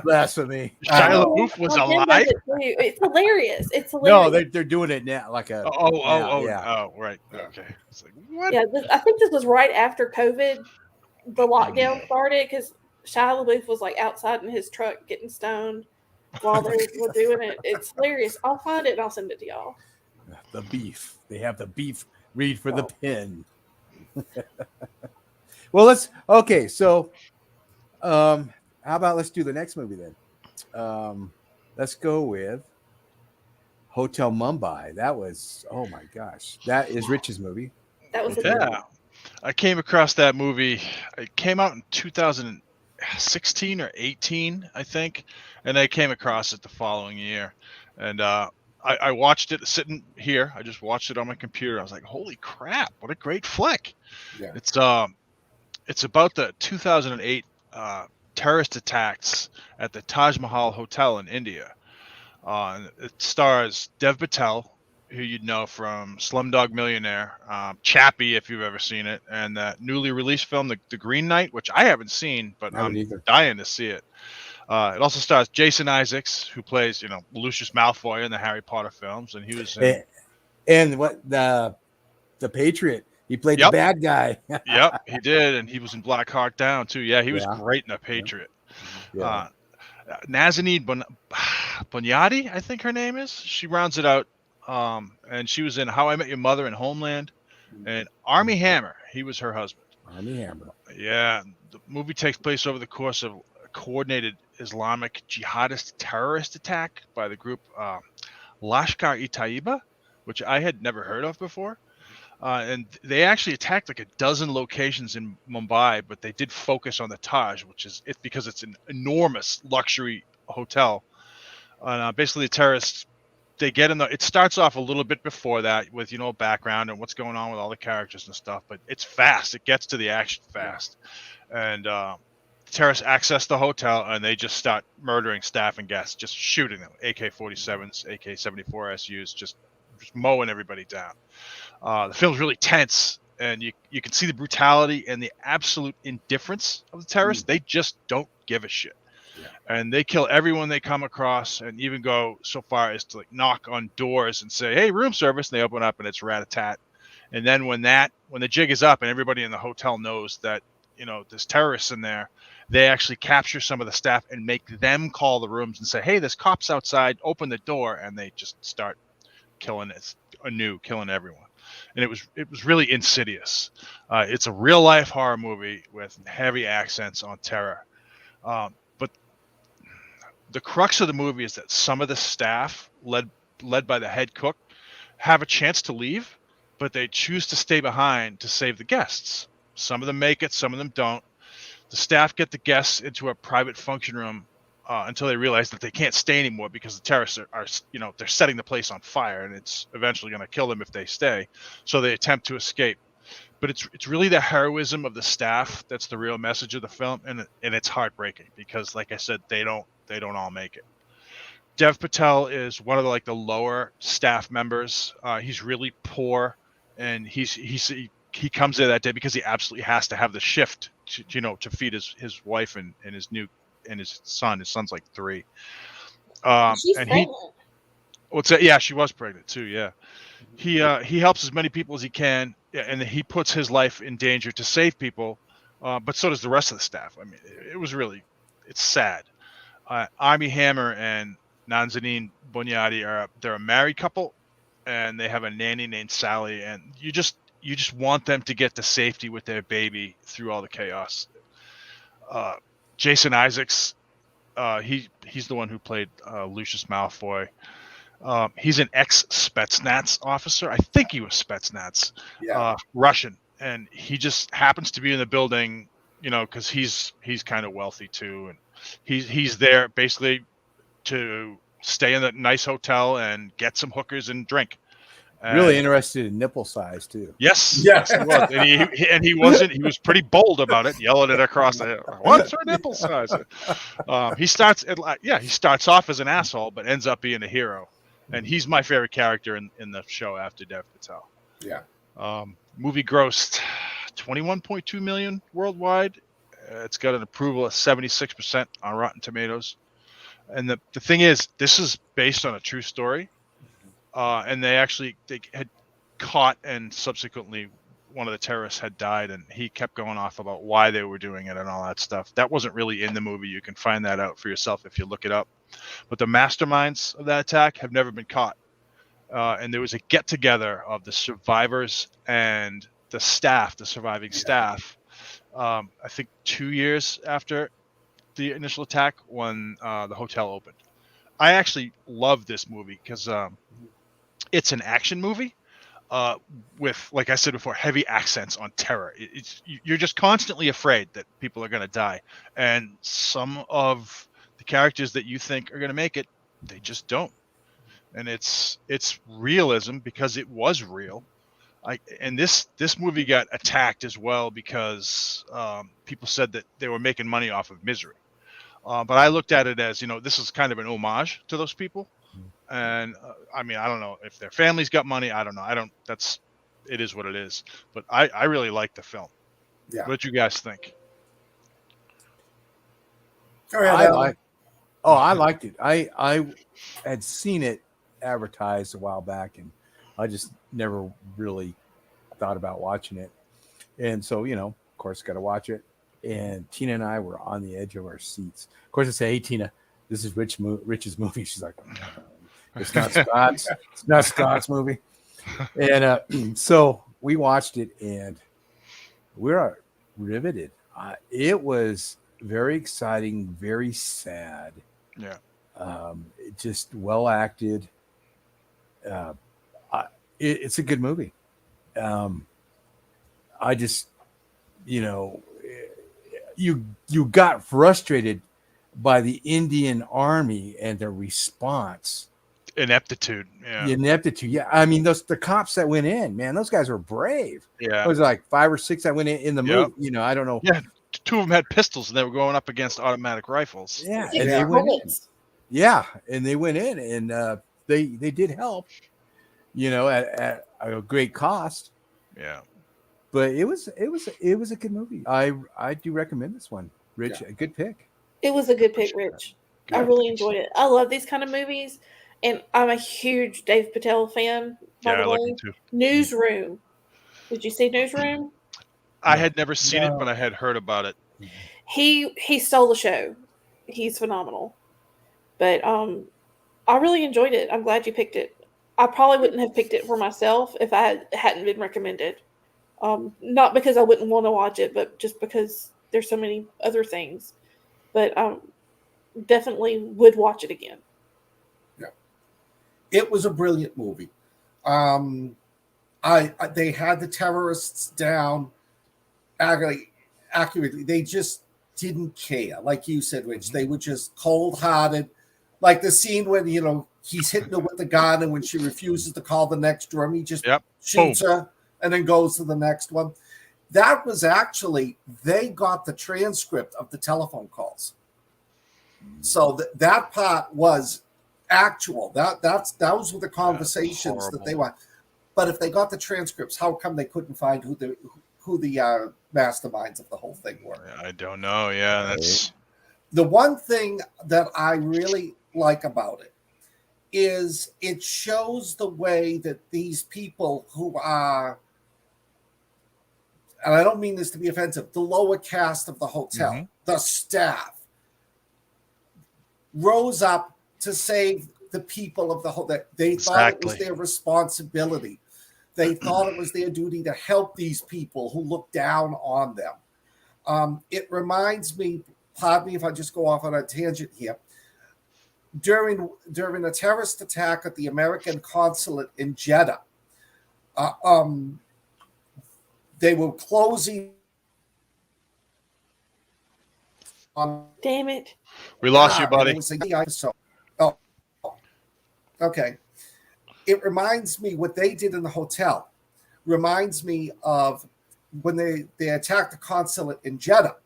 [SPEAKER 2] Blasphemy.
[SPEAKER 3] Shia LaBeouf was
[SPEAKER 1] Sean Penn does
[SPEAKER 3] alive?
[SPEAKER 1] it too. It's hilarious. It's
[SPEAKER 2] No,
[SPEAKER 1] hilarious.
[SPEAKER 2] they're doing it now, like a.
[SPEAKER 3] Oh, right. Okay. It's like, what?
[SPEAKER 1] Yeah, I think this was right after COVID, the lockdown started, because Shia LaBeouf was like outside in his truck getting stoned while they were doing it. It's hilarious. I'll find it and I'll send it to y'all.
[SPEAKER 2] The beef. They have the beef read for the pin. Well, okay. So, how about let's do the next movie then? Let's go with Hotel Mumbai. That was, oh my gosh, that is Rich's movie.
[SPEAKER 1] That was a good one.
[SPEAKER 3] Yeah. I came across that movie. It came out in 2016 or 18, I think. And I came across it the following year. And I watched it sitting here. I just watched it on my computer. I was like, holy crap, what a great flick.
[SPEAKER 4] Yeah.
[SPEAKER 3] It's about the 2008 terrorist attacks at the Taj Mahal Hotel in India. It stars Dev Patel, who you'd know from Slumdog Millionaire, Chappie, if you've ever seen it, and that newly released film, The Green Knight, which I haven't seen, but I'm dying to see it. It also stars Jason Isaacs, who plays, Lucius Malfoy in the Harry Potter films, and he was in...
[SPEAKER 2] And what the Patriot? He played the bad guy.
[SPEAKER 3] Yep, he did, and he was in Black Hawk Down too. Yeah, he was great in The Patriot.
[SPEAKER 2] Yeah.
[SPEAKER 3] Nazanin Bunyadi, I think her name is. She rounds it out, and she was in How I Met Your Mother and Homeland, and Armie Hammer. He was her husband.
[SPEAKER 2] Armie Hammer.
[SPEAKER 3] Yeah, the movie takes place over the course of a coordinated Islamic jihadist terrorist attack by the group Lashkar-e-Taiba, which I had never heard of before. And they actually attacked like a dozen locations in Mumbai, but they did focus on the Taj, which is because it's an enormous luxury hotel. And basically, the terrorists, they get in it starts off a little bit before that with background and what's going on with all the characters and stuff, but it's fast. It gets to the action fast, and terrorists access the hotel and they just start murdering staff and guests, just shooting them, AK-47s, AK-74 SUs, just mowing everybody down. The film's really tense, and you can see the brutality and the absolute indifference of the terrorists. They just don't give a shit. Yeah. And they kill everyone they come across, and even go so far as to knock on doors and say, "Hey, room service," and they open up and it's rat-a-tat. And then when the jig is up and everybody in the hotel knows that there's terrorists in there, they actually capture some of the staff and make them call the rooms and say, "Hey, there's cops outside, open the door," and they just start killing everyone. And it was really insidious. It's a real life horror movie with heavy accents on terror. But the crux of the movie is that some of the staff, led by the head cook, have a chance to leave, but they choose to stay behind to save the guests. Some of them make it, some of them don't. The staff get the guests into a private function room until they realize that they can't stay anymore because the terrorists are they're setting the place on fire, and it's eventually going to kill them if they stay. So they attempt to escape. But it's really the heroism of the staff that's the real message of the film, and it's heartbreaking because, like I said, they don't all make it. Dev Patel is one of the lower staff members. He's really poor, and he he comes there that day because he absolutely has to have the shift to feed his wife and his son. His son's like 3.
[SPEAKER 1] She's
[SPEAKER 3] And
[SPEAKER 1] pregnant.
[SPEAKER 3] what's that? Yeah, she was pregnant too. Yeah. He helps as many people as he can, and he puts his life in danger to save people, but so does the rest of the staff. I mean, it's sad. Armie Hammer and Nazanin Boniadi they're a married couple, and they have a nanny named Sally, and you just want them to get to safety with their baby through all the chaos. Jason Isaacs, he's the one who played Lucius Malfoy. He's an ex-Spetsnaz officer. I think he was Spetsnaz, Russian, and he just happens to be in the building, because he's kind of wealthy too, and he's there basically to stay in the nice hotel and get some hookers and drink.
[SPEAKER 2] Really interested in nipple size too.
[SPEAKER 3] Yes, he was, and he was pretty bold about it, yelling it across the what's her nipple size? He starts off as an asshole, but ends up being a hero. And he's my favorite character in the show after Dev Patel.
[SPEAKER 4] Yeah.
[SPEAKER 3] Movie grossed $21.2 million worldwide. It's got an approval of 76% on Rotten Tomatoes. And the thing is, this is based on a true story. And they had caught, and subsequently one of the terrorists had died, and he kept going off about why they were doing it and all that stuff. That wasn't really in the movie. You can find that out for yourself if you look it up. But the masterminds of that attack have never been caught. And there was a get-together of the survivors and the surviving staff, I think 2 years after the initial attack when the hotel opened. I actually love this movie because it's an action movie with, like I said before, heavy accents on terror. You're just constantly afraid that people are going to die. And some of the characters that you think are going to make it, they just don't. And it's realism because it was real. And this movie got attacked as well because people said that they were making money off of misery. But I looked at it as, this is kind of an homage to those people. And I mean, I don't know if their families got money. I don't know. It is what it is. But I really like the film.
[SPEAKER 4] Yeah.
[SPEAKER 3] What do you guys think?
[SPEAKER 2] I liked it. I had seen it advertised a while back, and I just never really thought about watching it. And so, of course, got to watch it. And Tina and I were on the edge of our seats. Of course, I say, "Hey, Tina, this is Rich's movie." She's like, "It's not Scott's. It's not Scott's movie." And so we watched it, and we were riveted. It was very exciting, very sad.
[SPEAKER 3] Yeah.
[SPEAKER 2] Just well acted. It's a good movie. I just, you got frustrated by the Indian Army and their response.
[SPEAKER 3] Ineptitude. Yeah.
[SPEAKER 2] Yeah. I mean, the cops that went in, man, those guys were brave.
[SPEAKER 3] Yeah.
[SPEAKER 2] It was like 5 or 6 that went in the movie. I don't know.
[SPEAKER 3] Yeah. 2 of them had pistols and they were going up against automatic rifles.
[SPEAKER 2] Yeah. And they went in. Yeah. And they went in and they did help, at a great cost.
[SPEAKER 3] Yeah.
[SPEAKER 2] But it was a good movie. I do recommend this one, Rich. A good pick.
[SPEAKER 1] It was a good pick, Rich. I really enjoyed it. I love these kind of movies, and I'm a huge Dave Patel fan. By the way.
[SPEAKER 3] Like it too.
[SPEAKER 1] Newsroom. Did you see Newsroom?
[SPEAKER 3] I had never seen it, but I had heard about it.
[SPEAKER 1] He stole the show. He's phenomenal. But I really enjoyed it. I'm glad you picked it. I probably wouldn't have picked it for myself if I hadn't been recommended. Not because I wouldn't want to watch it, but just because there's so many other things. But definitely would watch it again.
[SPEAKER 4] Yeah, it was a brilliant movie. They had the terrorists down accurately. They just didn't care, like you said, Rich. They were just cold-hearted, like the scene when he's hitting her with the gun, and when she refuses to call the next room, he just shoots her and then goes to the next one. That was actually, they got the transcript of the telephone calls. So that part was actual. Those were the conversations that they were. But if they got the transcripts, how come they couldn't find who the masterminds of the whole thing were?
[SPEAKER 3] I don't know. Yeah, that's
[SPEAKER 4] The one thing that I really like about it is it shows the way that these people who are, and I don't mean this to be offensive, the lower caste of the hotel, the staff, rose up to save the people of the hotel. They thought it was their responsibility. They thought it was their duty to help these people who look down on them. It reminds me, pardon me if I just go off on a tangent here, during a terrorist attack at the American consulate in Jeddah, they were closing on.
[SPEAKER 1] Damn it.
[SPEAKER 3] we lost you, buddy.
[SPEAKER 4] Oh, okay. It reminds me what they did in the hotel. Reminds me of when they attacked the consulate in Jeddah.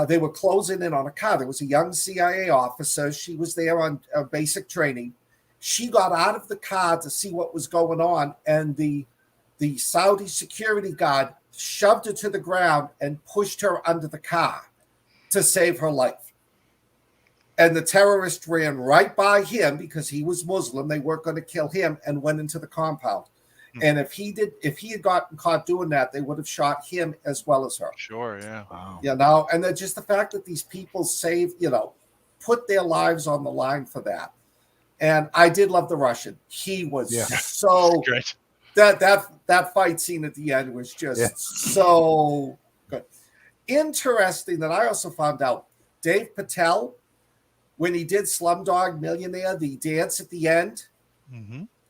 [SPEAKER 4] They were closing in on a car. There was a young CIA officer. She was there on basic training. She got out of the car to see what was going on, and the Saudi security guard shoved her to the ground and pushed her under the car to save her life. And the terrorist ran right by him because he was Muslim. They weren't going to kill him, and went into the compound. And if he had gotten caught doing that, they would have shot him as well as her.
[SPEAKER 3] Sure, yeah.
[SPEAKER 2] Wow.
[SPEAKER 4] You know, and then just the fact that these people put their lives on the line for that. And I did love the Russian. He was so
[SPEAKER 3] Great.
[SPEAKER 4] That fight scene at the end was just so good. Interesting that I also found out Dave Patel, when he did Slumdog Millionaire, the dance at the end,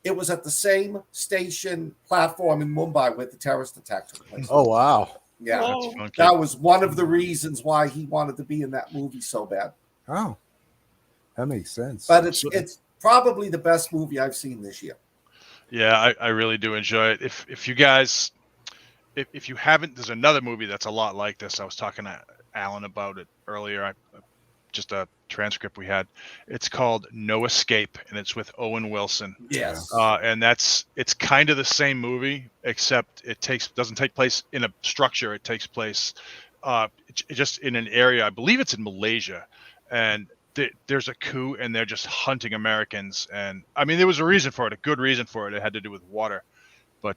[SPEAKER 4] it was at the same station platform in Mumbai where the terrorist attack took place.
[SPEAKER 2] Oh, wow.
[SPEAKER 4] Yeah.
[SPEAKER 1] Oh.
[SPEAKER 3] That's funky.
[SPEAKER 4] That was one of the reasons why he wanted to be in that movie so bad.
[SPEAKER 2] Oh, that makes sense.
[SPEAKER 4] But it's probably the best movie I've seen this year.
[SPEAKER 3] Yeah, I really do enjoy it. If you guys, if you haven't, there's another movie that's a lot like this. I was talking to Alan about it earlier. Just a transcript we had. It's called No Escape, and it's with Owen Wilson.
[SPEAKER 4] Yes.
[SPEAKER 3] And it's kind of the same movie, except it doesn't take place in a structure. It takes place just in an area. I believe it's in Malaysia, and there's a coup, and they're just hunting Americans. And I mean, there was a reason for it, a good reason for it. It had to do with water, but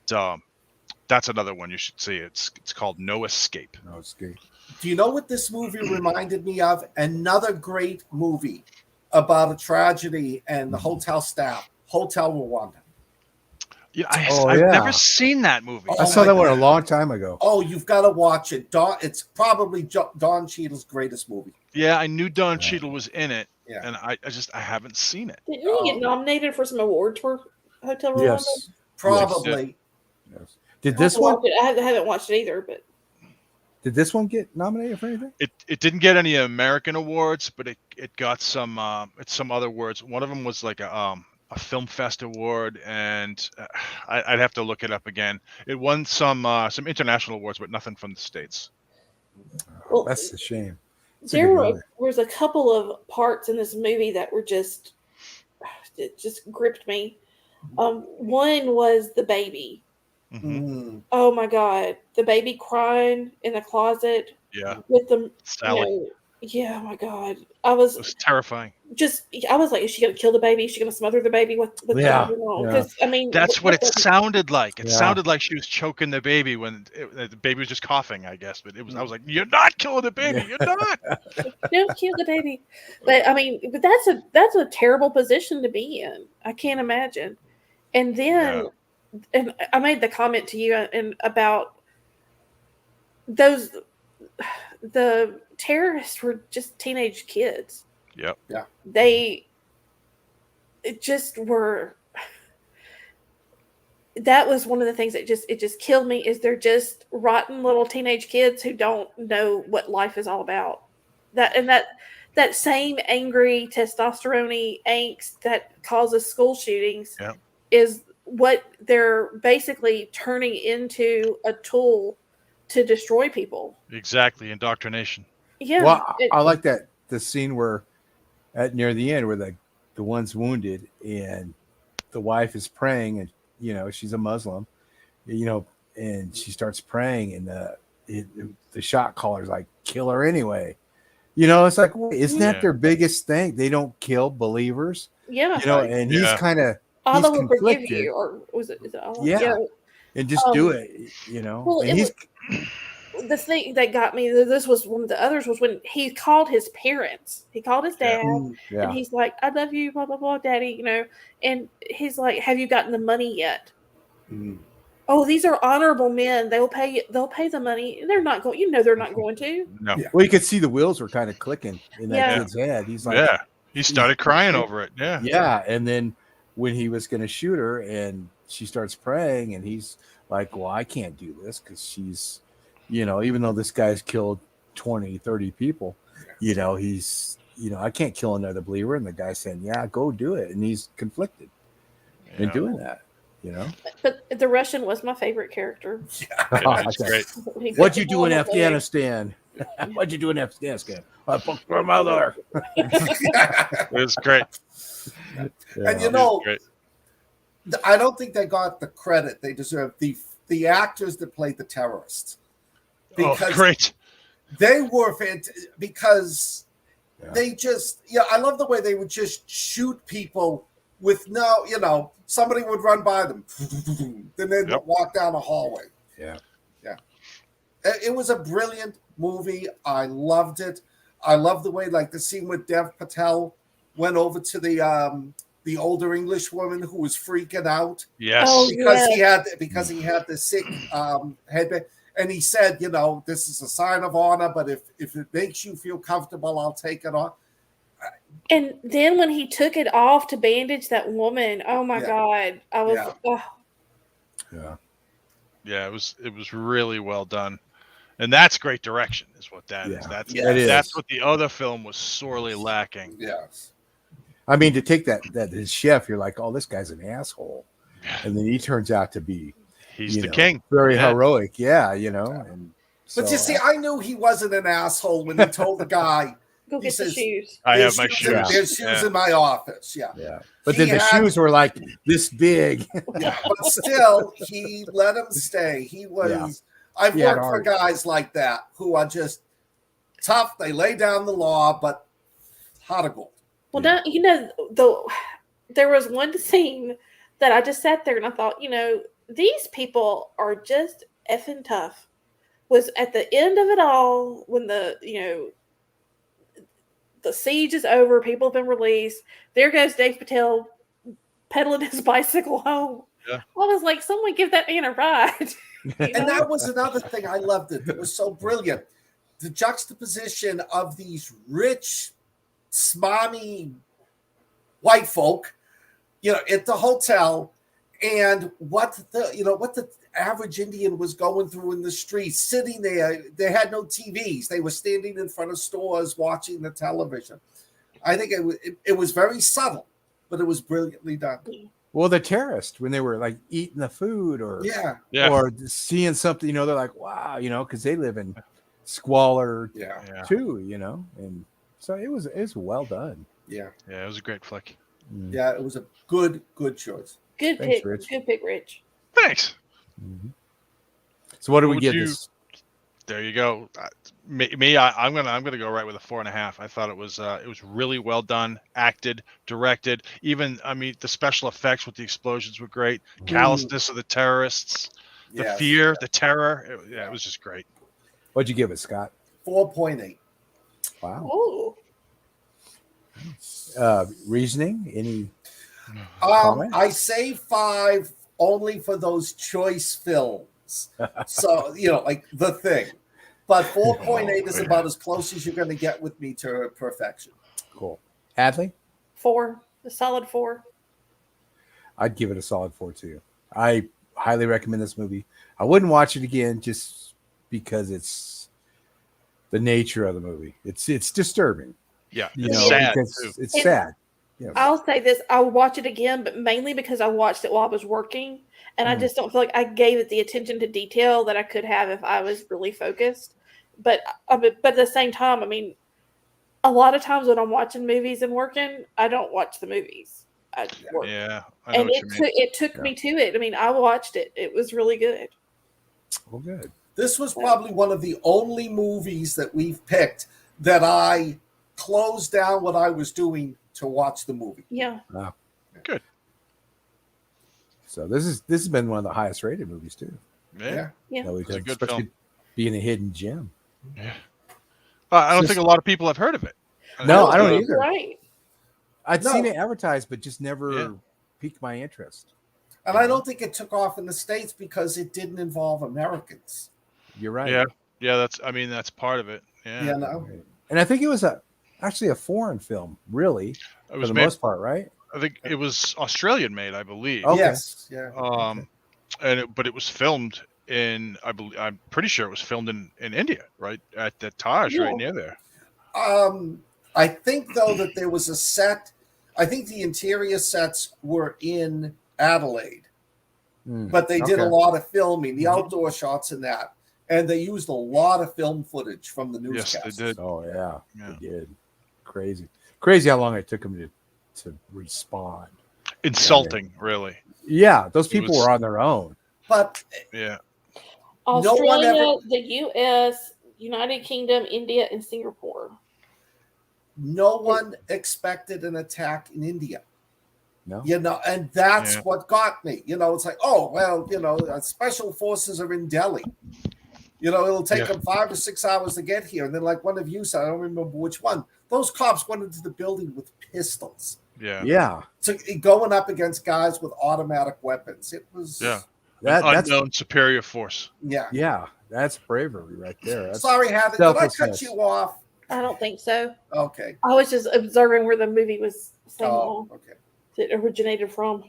[SPEAKER 3] that's another one you should see. It's called No Escape.
[SPEAKER 2] No Escape.
[SPEAKER 4] Do you know what this movie reminded me of? Another great movie about a tragedy and the hotel staff, Hotel Rwanda.
[SPEAKER 3] Yeah, I've never seen that movie.
[SPEAKER 2] I saw that one a long time ago.
[SPEAKER 4] Oh, you've got to watch it. It's probably Don Cheadle's greatest movie.
[SPEAKER 3] Yeah, I knew Don Cheadle was in it,
[SPEAKER 4] Yeah.
[SPEAKER 3] and I haven't seen it.
[SPEAKER 1] Didn't he get nominated for some awards for Hotel Rwanda?
[SPEAKER 2] Yes.
[SPEAKER 4] Probably.
[SPEAKER 2] Yes. Did this one?
[SPEAKER 1] I haven't watched it either, but
[SPEAKER 2] Did this one get nominated for anything?
[SPEAKER 3] It didn't get any American awards, but it got some other awards. One of them was like a Film Fest award, and I'd have to look it up again. It won some international awards, but nothing from the States.
[SPEAKER 1] well,
[SPEAKER 2] That's a shame. It's a
[SPEAKER 1] there
[SPEAKER 2] good movie.
[SPEAKER 1] was a couple of parts in this movie that were just gripped me. One was the baby.
[SPEAKER 4] Mm.
[SPEAKER 1] Oh my God, the baby crying in the closet
[SPEAKER 3] Yeah,
[SPEAKER 1] with the
[SPEAKER 3] Sally.
[SPEAKER 1] yeah, oh my God,
[SPEAKER 3] It was terrifying.
[SPEAKER 1] I was like, is she gonna kill the baby? Is she gonna smother the baby? What's going on?
[SPEAKER 2] Yeah.
[SPEAKER 1] 'Cause, I mean,
[SPEAKER 3] That's what it sounded like. It
[SPEAKER 2] Yeah.
[SPEAKER 3] sounded like she was choking the baby when the baby was just coughing, I guess. But I was like, you're not killing the baby. You're not.
[SPEAKER 1] Don't kill the baby. But I mean, but that's a terrible position to be in. I can't imagine. And then, and I made the comment to you and about the terrorists were just teenage kids.
[SPEAKER 3] Yep.
[SPEAKER 4] Yeah.
[SPEAKER 1] They just were. That was one of the things that just killed me. Is they're just rotten little teenage kids who don't know what life is all about. That same angry testosterone angst that causes school shootings is what they're basically turning into a tool to destroy people.
[SPEAKER 3] Exactly. Indoctrination.
[SPEAKER 1] Yeah.
[SPEAKER 2] Well, I like the scene where near the end where the one's wounded and the wife is praying and she's a Muslim, and she starts praying, and the shot caller's like, kill her anyway. It's like, wait, isn't that their biggest thing? They don't kill believers.
[SPEAKER 1] Yeah.
[SPEAKER 2] And he's kind of
[SPEAKER 1] Allah will forgive
[SPEAKER 2] conflicted.
[SPEAKER 1] you, or was it? Is it Allah?
[SPEAKER 2] Yeah. And just do it,
[SPEAKER 1] Well,
[SPEAKER 2] and
[SPEAKER 1] the thing that got me, this was one of the others, was when he called his parents. He called his dad, and he's like, I love you, blah, blah, blah, daddy, and he's like, have you gotten the money yet? Oh, these are honorable men. They'll pay the money. They're not going, they're not going to.
[SPEAKER 3] No.
[SPEAKER 2] Yeah. Well, you could see the wheels were kind of clicking in that kid's head. He's like,
[SPEAKER 3] he started crying over it. Yeah.
[SPEAKER 2] Yeah. And then when he was going to shoot her and she starts praying, and he's like, well, I can't do this because she's, even though this guy's killed 20, 30 people, he's, I can't kill another believer. And the guy's saying, yeah, go do it. And he's conflicted in doing that,
[SPEAKER 1] But the Russian was my favorite character.
[SPEAKER 3] It's great.
[SPEAKER 2] What'd you do in Afghanistan? What'd you do in Afghanistan? I fucked my mother.
[SPEAKER 3] It was great.
[SPEAKER 4] And I don't think they got the credit they deserve. The actors that played the terrorists, because
[SPEAKER 3] great.
[SPEAKER 4] They were fantastic. Because they just, I love the way they would just shoot people with no, somebody would run by them, then they'd walk down a hallway.
[SPEAKER 2] Yeah.
[SPEAKER 4] It was a brilliant movie. I loved it. I love the way, like the scene with Dev Patel went over to the older English woman who was freaking out.
[SPEAKER 3] Yes.
[SPEAKER 4] Because he had the sick headband. And he said, this is a sign of honor, but if it makes you feel comfortable, I'll take it off.
[SPEAKER 1] And then when he took it off to bandage that woman, oh my God. I was
[SPEAKER 3] Yeah, it was really well done. And that's great direction, is what that is. That's what the other film was sorely lacking.
[SPEAKER 4] Yes.
[SPEAKER 2] I mean, to take that his chef, you're like, oh, this guy's an asshole. And then he turns out to be
[SPEAKER 3] he's the king.
[SPEAKER 2] Very heroic. Yeah, And
[SPEAKER 4] but you see, I knew he wasn't an asshole when he told the guy,
[SPEAKER 1] go get the shoes.
[SPEAKER 3] I have my shoes.
[SPEAKER 4] There's shoes in my office. Yeah.
[SPEAKER 2] But then the shoes were like this big.
[SPEAKER 4] But still, he let him stay. He was. I've worked for guys like that who are just tough. They lay down the law, but heart of gold.
[SPEAKER 1] Well, there was one scene that I just sat there and I thought, these people are just effing tough. Was at the end of it all, when the siege is over, people have been released. There goes Dave Patel pedaling his bicycle home. Yeah. I was like, someone give that man a ride.
[SPEAKER 4] And that was another thing I loved. It was so brilliant. The juxtaposition of these rich, smarmy white folk, at the hotel, and what the average Indian was going through in the streets, sitting there. They had no TVs. They were standing in front of stores watching the television. I think it was very subtle, but it was brilliantly done.
[SPEAKER 2] Well, the terrorists, when they were like eating the food or seeing something, they're like, wow, because they live in squalor too, and so it was well done.
[SPEAKER 4] Yeah,
[SPEAKER 3] it was a great flick.
[SPEAKER 4] Yeah, it was a good choice.
[SPEAKER 1] Good pick, Rich. Good pick, Rich.
[SPEAKER 3] Thanks.
[SPEAKER 2] Mm-hmm. So what do we give this?
[SPEAKER 3] There you go. I'm gonna go right with a 4.5. I thought it was really well done, acted, directed. Even the special effects with the explosions were great. Callousness of the terrorists, the fear, the terror. It was just great.
[SPEAKER 2] What'd you give it, Scott?
[SPEAKER 4] 4.8.
[SPEAKER 2] Wow.
[SPEAKER 1] Oh.
[SPEAKER 2] Reasoning? Any?
[SPEAKER 4] I say 5 only for those choice films. So like The Thing. But 4.8 is about as close as you're going to get with me to perfection.
[SPEAKER 2] Cool. Hadley?
[SPEAKER 1] 4. A solid 4.
[SPEAKER 2] I'd give it a solid 4 too. I highly recommend this movie. I wouldn't watch it again just because it's the nature of the movie. It's disturbing.
[SPEAKER 3] Yeah, it's sad.
[SPEAKER 2] It's sad.
[SPEAKER 1] Yes. I'll say this: I'll watch it again, but mainly because I watched it while I was working, and I just don't feel like I gave it the attention to detail that I could have if I was really focused. But at the same time, a lot of times when I'm watching movies and working, I don't watch the movies. I work.
[SPEAKER 3] Yeah, I know
[SPEAKER 1] And
[SPEAKER 3] what you mean.
[SPEAKER 1] it took me to it. I mean, I watched it. It was really good.
[SPEAKER 2] Well, good.
[SPEAKER 4] This was probably one of the only movies that we've picked that I closed down what I was doing to watch the movie.
[SPEAKER 1] Yeah.
[SPEAKER 2] Wow.
[SPEAKER 3] Good.
[SPEAKER 2] So this has been one of the highest rated movies too.
[SPEAKER 3] Yeah.
[SPEAKER 1] Yeah.
[SPEAKER 2] That we've
[SPEAKER 3] It's a
[SPEAKER 2] done,
[SPEAKER 3] good
[SPEAKER 2] especially
[SPEAKER 3] film.
[SPEAKER 2] being a hidden gem.
[SPEAKER 3] Yeah. I don't
[SPEAKER 2] Just-
[SPEAKER 3] think a lot of people have heard of it.
[SPEAKER 2] No, I don't
[SPEAKER 3] Uh,
[SPEAKER 2] either.
[SPEAKER 1] Right.
[SPEAKER 2] I'd
[SPEAKER 4] No.
[SPEAKER 2] seen it advertised, but just never
[SPEAKER 3] Yeah.
[SPEAKER 2] piqued my interest.
[SPEAKER 4] And I don't think it took off in the States because it didn't involve Americans.
[SPEAKER 2] You're right.
[SPEAKER 3] Yeah. Yeah, that's part of it. Yeah.
[SPEAKER 4] You know?
[SPEAKER 2] Right. And I think it was actually a foreign film, really,
[SPEAKER 3] It
[SPEAKER 2] for
[SPEAKER 3] was
[SPEAKER 2] the
[SPEAKER 3] made,
[SPEAKER 2] most part, right?
[SPEAKER 3] I think it was Australian made, I believe.
[SPEAKER 2] Okay.
[SPEAKER 4] Yes. Yeah.
[SPEAKER 3] But it was filmed in, I'm pretty sure it was filmed in India, right at the Taj,
[SPEAKER 1] Yeah.
[SPEAKER 3] right near there.
[SPEAKER 4] I think though that there was a set. I think the interior sets were in Adelaide, but they did a
[SPEAKER 2] Okay.
[SPEAKER 4] lot of filming, the outdoor shots in that, and they used a lot of film footage from the
[SPEAKER 3] Yes,
[SPEAKER 4] newscast.
[SPEAKER 3] they did.
[SPEAKER 2] Oh yeah,
[SPEAKER 3] Yeah.
[SPEAKER 2] they did. Crazy how long it took them to respond.
[SPEAKER 3] Insulting, really.
[SPEAKER 2] Yeah, those people
[SPEAKER 3] was-
[SPEAKER 2] were on their own.
[SPEAKER 4] But
[SPEAKER 3] Yeah.
[SPEAKER 4] one
[SPEAKER 1] Australia,
[SPEAKER 4] ever-
[SPEAKER 1] the U.S., United Kingdom, India, and Singapore.
[SPEAKER 4] no one expected an attack in India.
[SPEAKER 2] No,
[SPEAKER 4] You know, and that's
[SPEAKER 3] Yeah.
[SPEAKER 4] what got me. You know, it's like, oh, well, you know, special forces are in Delhi. You know, it'll take
[SPEAKER 3] Yeah.
[SPEAKER 4] them 5 or 6 hours to get here. And then, like one of you said, I don't remember which one, those cops went into the building with pistols.
[SPEAKER 3] Yeah.
[SPEAKER 2] yeah,
[SPEAKER 4] So going up against guys with automatic weapons. It was,
[SPEAKER 3] Yeah.
[SPEAKER 2] that's
[SPEAKER 3] Unknown superior force.
[SPEAKER 4] yeah.
[SPEAKER 2] that's bravery right there. That's,
[SPEAKER 4] Sorry, Hadley, did I cut
[SPEAKER 2] selflessness.
[SPEAKER 4] you off?
[SPEAKER 1] I don't think so.
[SPEAKER 4] Okay.
[SPEAKER 1] I was just observing where the movie was
[SPEAKER 4] Oh, okay.
[SPEAKER 1] it originated from.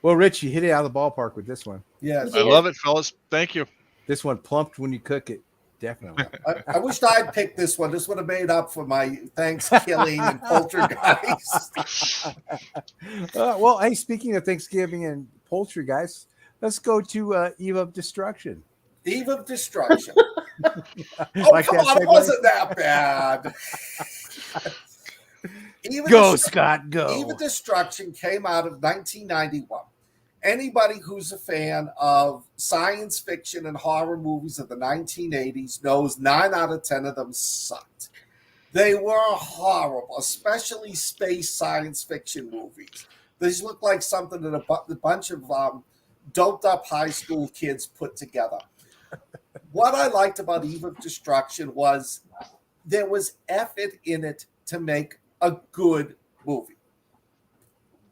[SPEAKER 2] Well, Rich, you hit it out of the ballpark with this one.
[SPEAKER 4] Yes.
[SPEAKER 3] I love it, fellas. Thank you.
[SPEAKER 2] This one plumped when you cook it. Definitely.
[SPEAKER 4] I wished I'd picked this one. This would have made up for my Thanksgiving and poltergeist.
[SPEAKER 2] Well, hey, speaking of Thanksgiving and poultry, guys, let's go to Eve of Destruction.
[SPEAKER 4] Eve of Destruction.
[SPEAKER 2] Like
[SPEAKER 4] Come
[SPEAKER 2] that
[SPEAKER 4] on, it
[SPEAKER 2] segue?
[SPEAKER 4] wasn't that bad. Eve of
[SPEAKER 2] Go,
[SPEAKER 4] Destru-
[SPEAKER 2] Scott, go.
[SPEAKER 4] Eve of Destruction came out of 1991. Anybody who's a fan of science fiction and horror movies of the 1980s knows 9 out of 10 of them sucked. They were horrible, especially space science fiction movies. These look like something that a bunch of doped up high school kids put together. What I liked about Eve of Destruction was there was effort in it to make a good movie.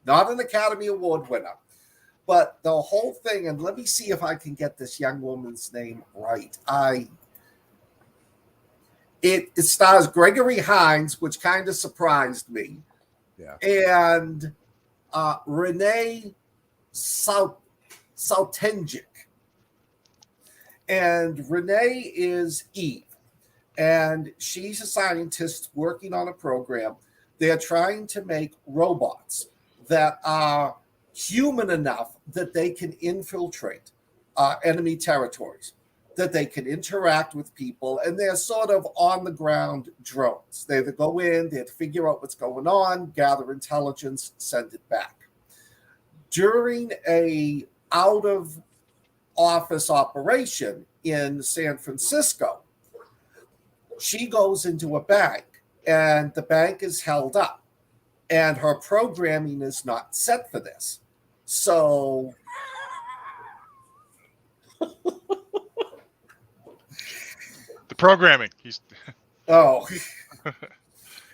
[SPEAKER 4] Not an Academy Award winner, but the whole thing, and let me see if I can get this young woman's name right. It stars Gregory Hines, which kind of surprised me.
[SPEAKER 2] Yeah.
[SPEAKER 4] And Renée Soutendijk. And Renée is Eve. And she's a scientist working on a program. They're trying to make robots that are human enough that they can infiltrate enemy territories, that they can interact with people, and they're sort of on-the-ground drones. They go in, they figure out what's going on, gather intelligence, send it back. During a out-of-office operation in San Francisco, she goes into a bank, and the bank is held up, and her programming is not set for this. So
[SPEAKER 3] The programming.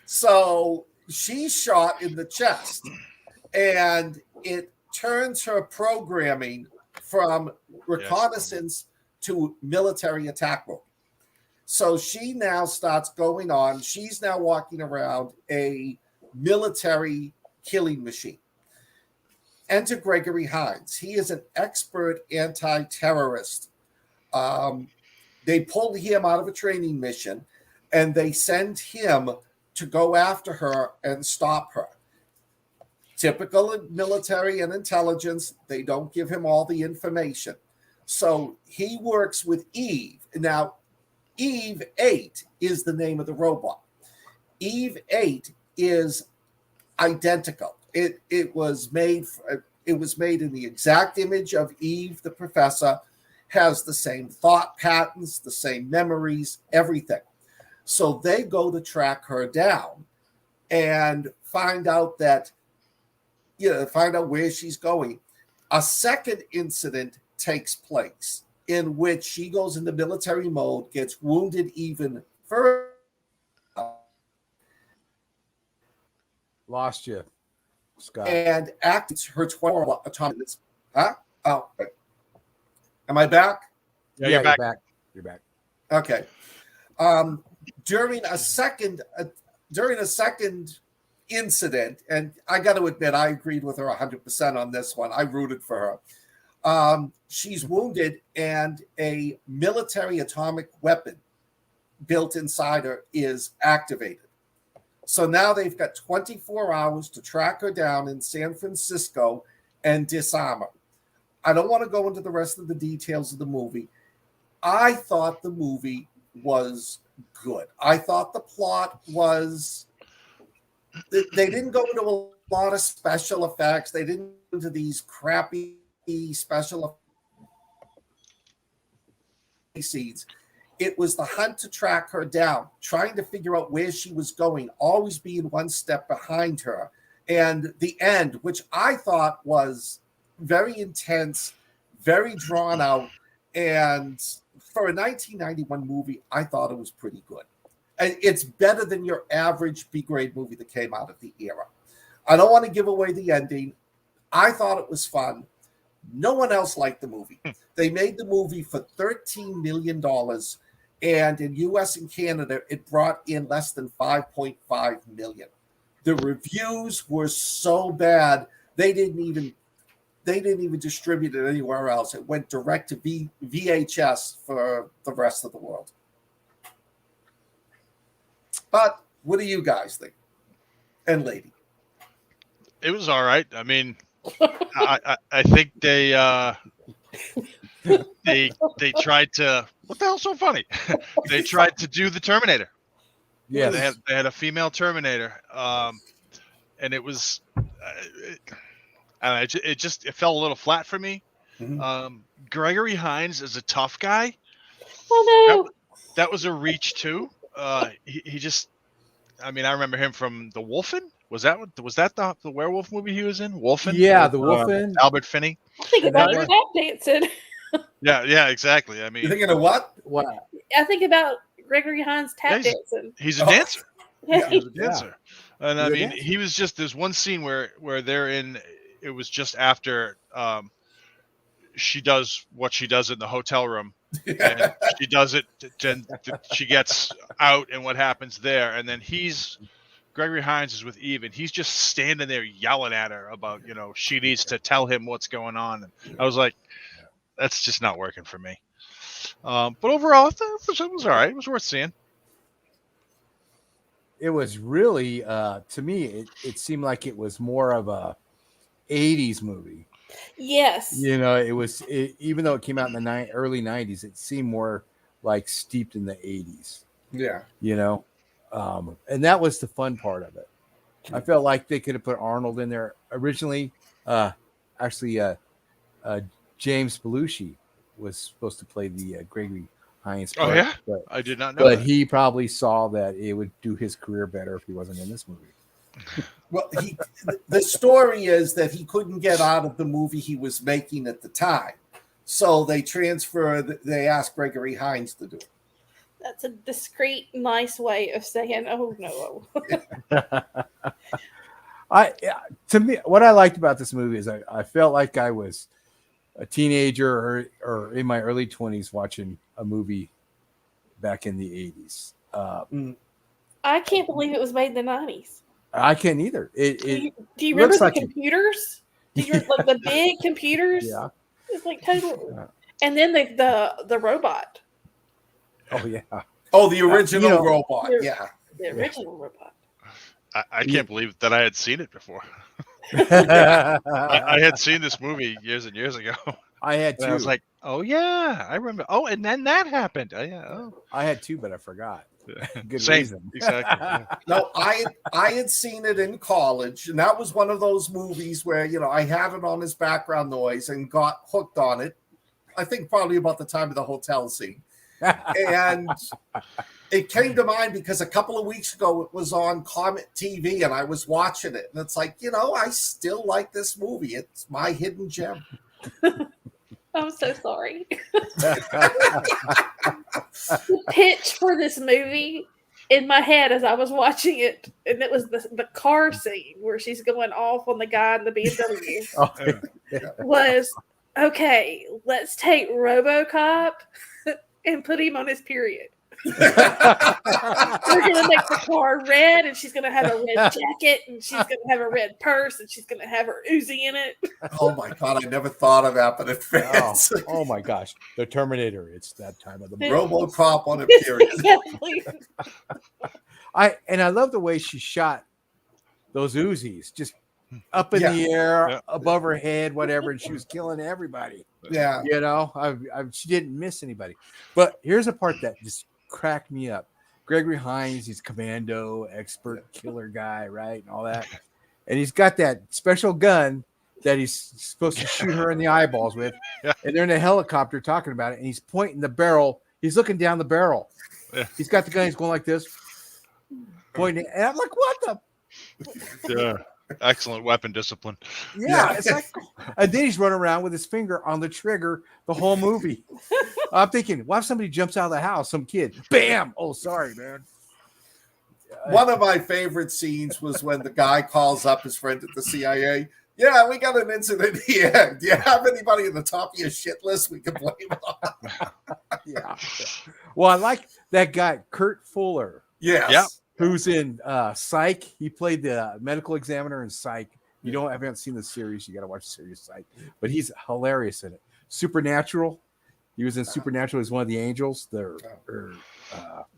[SPEAKER 4] So she's shot in the chest, and it turns her programming from reconnaissance to military attack mode. So she now starts going on. She's now walking around a military killing machine. Enter Gregory Hines. He is an expert anti-terrorist. They pulled him out of a training mission, and they send him to go after her and stop her. Typical military and intelligence, they don't give him all the information. So he works with Eve. Now, Eve 8 is the name of the robot. Eve 8 is identical. It was made in the exact image of Eve, the professor, has the same thought patterns, the same memories, everything. So they go to track her down and find out where she's going. A second incident takes place in which she goes into military mode, gets wounded even further.
[SPEAKER 2] Lost you, Scott.
[SPEAKER 4] And acts her 12 atomic. Huh? Oh, am I back?
[SPEAKER 3] Yeah, you're back.
[SPEAKER 2] You're back.
[SPEAKER 4] Okay. During a second incident, and I got to admit, I agreed with her 100% on this one. I rooted for her. She's wounded, and a military atomic weapon built inside her is activated. So now they've got 24 hours to track her down in San Francisco and disarm her. I don't want to go into the rest of the details of the movie. I thought the movie was good. I thought the plot was... They didn't go into a lot of special effects. They didn't go into these crappy special scenes. It was the hunt to track her down, trying to figure out where she was going, always being one step behind her. And the end, which I thought was very intense, very drawn out. And for a 1991 movie, I thought it was pretty good. And it's better than your average B-grade movie that came out of the era. I don't want to give away the ending. I thought it was fun. No one else liked the movie. They made the movie for $13 million. And in US and Canada, it brought in less than 5.5 million. The reviews were so bad, they didn't even distribute it anywhere else. It went direct to VHS for the rest of the world. But what do you guys think? And lady?
[SPEAKER 3] It was all right. I mean, I think they tried to. What the hell's so funny? They tried to do the Terminator.
[SPEAKER 2] Yes.
[SPEAKER 3] They had a female Terminator, and it was. It fell a little flat for me.
[SPEAKER 4] Mm-hmm.
[SPEAKER 3] Gregory Hines is a tough guy.
[SPEAKER 1] Oh no!
[SPEAKER 3] That was a reach too. He just. I mean, I remember him from The Wolfen. Was that the werewolf movie he was in? Wolfen.
[SPEAKER 2] Yeah, The Wolfen.
[SPEAKER 3] Albert Finney.
[SPEAKER 1] I think about tap dancing.
[SPEAKER 3] Yeah, exactly. I mean,
[SPEAKER 4] You're thinking of what?
[SPEAKER 2] What?
[SPEAKER 1] I think about Gregory Hines tap dancing.
[SPEAKER 3] He's a dancer.
[SPEAKER 1] Yeah.
[SPEAKER 3] He was a dancer. And I mean,
[SPEAKER 2] dancer.
[SPEAKER 3] he was just, there's one scene where they're in, it was just after she does what she does in the hotel room. And she does it, and she gets out, and what happens there. And then Gregory Hines is with Eve, and he's just standing there yelling at her about, she needs to tell him what's going on. And I was like, that's just not working for me. But overall, it was all right. It was worth seeing.
[SPEAKER 2] It was really, to me, it seemed like it was more of a 80s movie.
[SPEAKER 1] Yes.
[SPEAKER 2] It was, even though it came out in the early 90s, it seemed more like steeped in the 80s.
[SPEAKER 4] Yeah.
[SPEAKER 2] And that was the fun part of it. I felt like they could have put Arnold in there originally. James Belushi was supposed to play the Gregory Hines part.
[SPEAKER 3] Oh, yeah?
[SPEAKER 2] But
[SPEAKER 3] I did not know
[SPEAKER 2] But
[SPEAKER 3] that.
[SPEAKER 2] he probably saw that it would do his career better if he wasn't in this movie.
[SPEAKER 4] Well, the story is that he couldn't get out of the movie he was making at the time. So they asked Gregory Hines to do it.
[SPEAKER 1] That's a discreet, nice way of saying, oh no.
[SPEAKER 2] To me, what I liked about this movie is I felt like I was a teenager or in my early 20s watching a movie back in the 80s.
[SPEAKER 1] I can't believe it was made in the 90s.
[SPEAKER 2] I can't either.
[SPEAKER 1] Do you remember the
[SPEAKER 2] like
[SPEAKER 1] computers? Like the big computers?
[SPEAKER 2] Yeah.
[SPEAKER 1] It's like totally. Yeah. And then the robot.
[SPEAKER 2] Oh yeah.
[SPEAKER 4] Oh, the original robot. Yeah.
[SPEAKER 1] The original robot.
[SPEAKER 3] I can't believe that I had seen it before. I had seen this movie years and years ago.
[SPEAKER 2] I had too.
[SPEAKER 3] I was like, Oh yeah, I remember. Oh, and then that happened. Oh, yeah. Oh.
[SPEAKER 2] I had two, but I forgot. Good
[SPEAKER 3] Same.
[SPEAKER 2] reason.
[SPEAKER 3] Exactly. Yeah.
[SPEAKER 4] No, I had seen it in college, and that was one of those movies where, you know, I had it on as background noise and got hooked on it. I think probably about the time of the hotel scene. And it came to mind because a couple of weeks ago it was on Comet TV and I was watching it. And it's like, you know, I still like this movie. It's my hidden gem.
[SPEAKER 1] I'm so sorry. The pitch for this movie in my head as I was watching it, and it was the car scene where she's going off on the guy in the BMW, was, okay, let's take RoboCop and put him on his period. We're gonna make the car red, and she's gonna have a red jacket, and she's gonna have a red purse, and she's gonna have her Uzi in it.
[SPEAKER 4] Oh my God, I never thought of that, but it fits.
[SPEAKER 2] Oh my gosh, the Terminator! It's that time of the month.
[SPEAKER 4] RoboCop on a period.
[SPEAKER 1] Exactly.
[SPEAKER 2] I love the way she shot those Uzis, just up in the air, above her head, whatever, and she was killing everybody.
[SPEAKER 4] Yeah,
[SPEAKER 2] you know, she didn't miss anybody. But here's a part that just cracked me up. Gregory Hines, he's commando, expert killer guy, right, and all that, and he's got that special gun that he's supposed to shoot her in the eyeballs with, and they're in a helicopter talking about it, and he's pointing the barrel. He's looking down the barrel. He's got the gun. He's going like this, pointing it, and I'm like, what the?
[SPEAKER 3] Yeah. Excellent weapon discipline.
[SPEAKER 2] Yeah, it's like, and then he's running around with his finger on the trigger the whole movie. I'm thinking, what if somebody jumps out of the house, some kid, bam! Oh, sorry, man.
[SPEAKER 4] One of my favorite scenes was when the guy calls up his friend at the CIA. Yeah, we got an incident here. Do you have anybody in the top of your shit list we can blame it on?
[SPEAKER 2] Yeah. Well, I like that guy, Kurt Fuller.
[SPEAKER 4] Yes.
[SPEAKER 3] Yeah.
[SPEAKER 2] Who's in Psych. He played the medical examiner in Psych. You haven't seen the series, you got to watch the series Psych. But he's hilarious in it. Supernatural. He was in Supernatural as one of the angels, the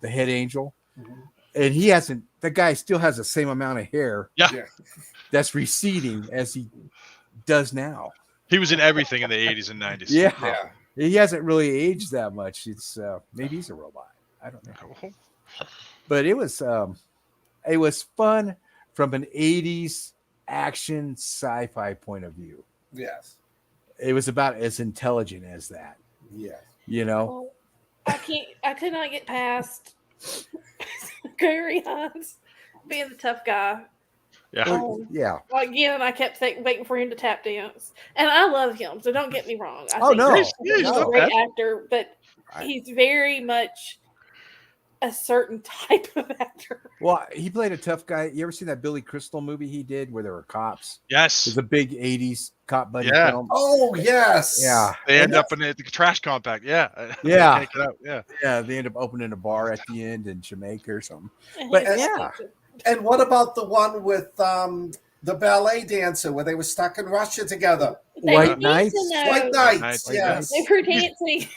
[SPEAKER 2] head angel.
[SPEAKER 4] Mm-hmm.
[SPEAKER 2] And that guy still has the same amount of hair.
[SPEAKER 3] Yeah.
[SPEAKER 2] That's receding as he does now.
[SPEAKER 3] He was in everything in the 80s and 90s.
[SPEAKER 2] Yeah. He hasn't really aged that much. It's maybe he's a robot. I don't know. But it was fun from an 80s action sci-fi point of view.
[SPEAKER 4] Yes.
[SPEAKER 2] It was about as intelligent as that.
[SPEAKER 4] Yes.
[SPEAKER 2] You know?
[SPEAKER 1] Well, I could not get past Gregory Hines being the tough guy.
[SPEAKER 3] Yeah.
[SPEAKER 2] Yeah.
[SPEAKER 1] Again, I kept waiting for him to tap dance. And I love him, so don't get me wrong. I
[SPEAKER 2] Oh, no.
[SPEAKER 1] He's a great actor, but he's very much a certain type of actor.
[SPEAKER 2] Well, he played a tough guy. You ever seen that Billy Crystal movie he did where there were cops?
[SPEAKER 3] Yes.
[SPEAKER 2] It was a big 80s cop buddy
[SPEAKER 3] Yeah.
[SPEAKER 2] film.
[SPEAKER 4] Oh, yes.
[SPEAKER 2] Yeah.
[SPEAKER 3] They end up in the trash compact. Yeah.
[SPEAKER 2] Yeah.
[SPEAKER 3] Take it out. Yeah.
[SPEAKER 2] Yeah. They end up opening a bar at the end in Jamaica or something.
[SPEAKER 1] And
[SPEAKER 2] But
[SPEAKER 1] he's-
[SPEAKER 2] yeah.
[SPEAKER 4] And what about the one with the ballet dancer where they were stuck in Russia together?
[SPEAKER 1] They
[SPEAKER 2] White
[SPEAKER 1] need to
[SPEAKER 2] Knights?
[SPEAKER 1] know-
[SPEAKER 4] White Knights,
[SPEAKER 3] Knights.
[SPEAKER 4] yes.
[SPEAKER 1] They were dancing.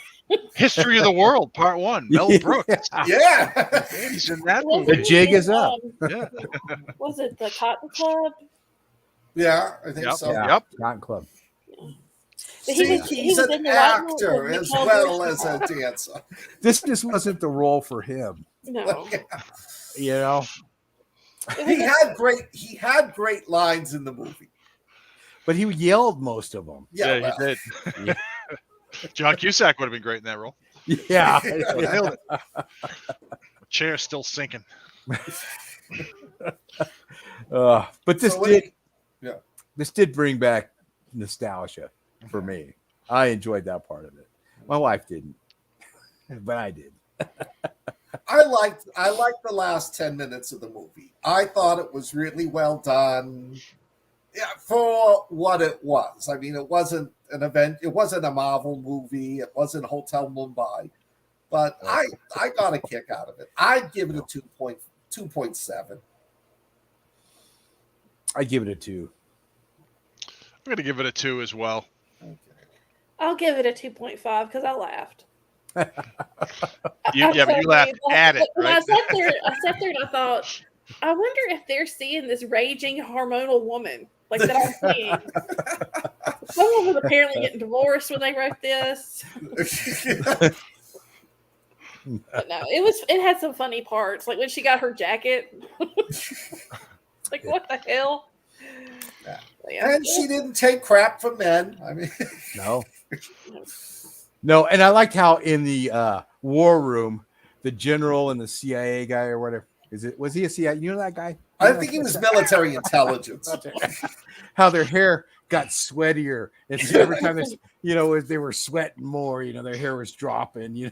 [SPEAKER 3] History of the World, Part 1. Mel Brooks.
[SPEAKER 4] Yeah.
[SPEAKER 3] He's in that
[SPEAKER 1] Was
[SPEAKER 3] movie.
[SPEAKER 2] The
[SPEAKER 1] it
[SPEAKER 2] jig
[SPEAKER 1] in,
[SPEAKER 2] is up.
[SPEAKER 3] Yeah.
[SPEAKER 1] Was it the Cotton Club?
[SPEAKER 4] Yeah, I think
[SPEAKER 3] Yep.
[SPEAKER 4] so.
[SPEAKER 2] Yeah.
[SPEAKER 3] Yep.
[SPEAKER 2] Cotton Club.
[SPEAKER 1] But
[SPEAKER 4] See,
[SPEAKER 1] he
[SPEAKER 4] he's
[SPEAKER 1] was in
[SPEAKER 4] an
[SPEAKER 1] the White Knight
[SPEAKER 4] actor
[SPEAKER 1] with
[SPEAKER 4] as
[SPEAKER 1] Nicole
[SPEAKER 4] well as
[SPEAKER 1] Kidman.
[SPEAKER 4] a dancer.
[SPEAKER 2] This just wasn't the role for him.
[SPEAKER 1] No.
[SPEAKER 2] You know?
[SPEAKER 4] He had great lines in the movie.
[SPEAKER 2] But he yelled most of them.
[SPEAKER 4] Yeah,
[SPEAKER 3] Yeah,
[SPEAKER 4] well,
[SPEAKER 3] he did. John Cusack would have been great in that role.
[SPEAKER 2] Yeah.
[SPEAKER 3] Nailed it. Chair's still sinking.
[SPEAKER 2] But this
[SPEAKER 4] So what-
[SPEAKER 2] did
[SPEAKER 4] yeah.
[SPEAKER 2] this did bring back nostalgia for me. I enjoyed that part of it. My wife didn't, but I did.
[SPEAKER 4] I liked the last 10 minutes of the movie. I thought it was really well done. Yeah, for what it was. I mean, it wasn't an event. It wasn't a Marvel movie. It wasn't Hotel Mumbai. But I got a kick out of it. I'd give it a 2.7.
[SPEAKER 2] I give it a 2.
[SPEAKER 3] I'm going to give it a 2 as well.
[SPEAKER 4] Okay.
[SPEAKER 1] I'll give it a 2.5 because I laughed.
[SPEAKER 3] But you laughed at it,
[SPEAKER 1] When
[SPEAKER 3] right?
[SPEAKER 1] I sat there and I thought, I wonder if they're seeing this raging hormonal woman like that I'm seeing. Someone was apparently getting divorced when they wrote this. But no, it had some funny parts. Like when she got her jacket. Like, what the hell? Yeah.
[SPEAKER 4] And she didn't take crap from men. I mean,
[SPEAKER 2] no. And I liked how in the war room, the general and the CIA guy or whatever was he a CIA? You know that guy?
[SPEAKER 4] I think he was military intelligence.
[SPEAKER 2] How their hair got sweatier, and so every time they were sweating more, their hair was dropping.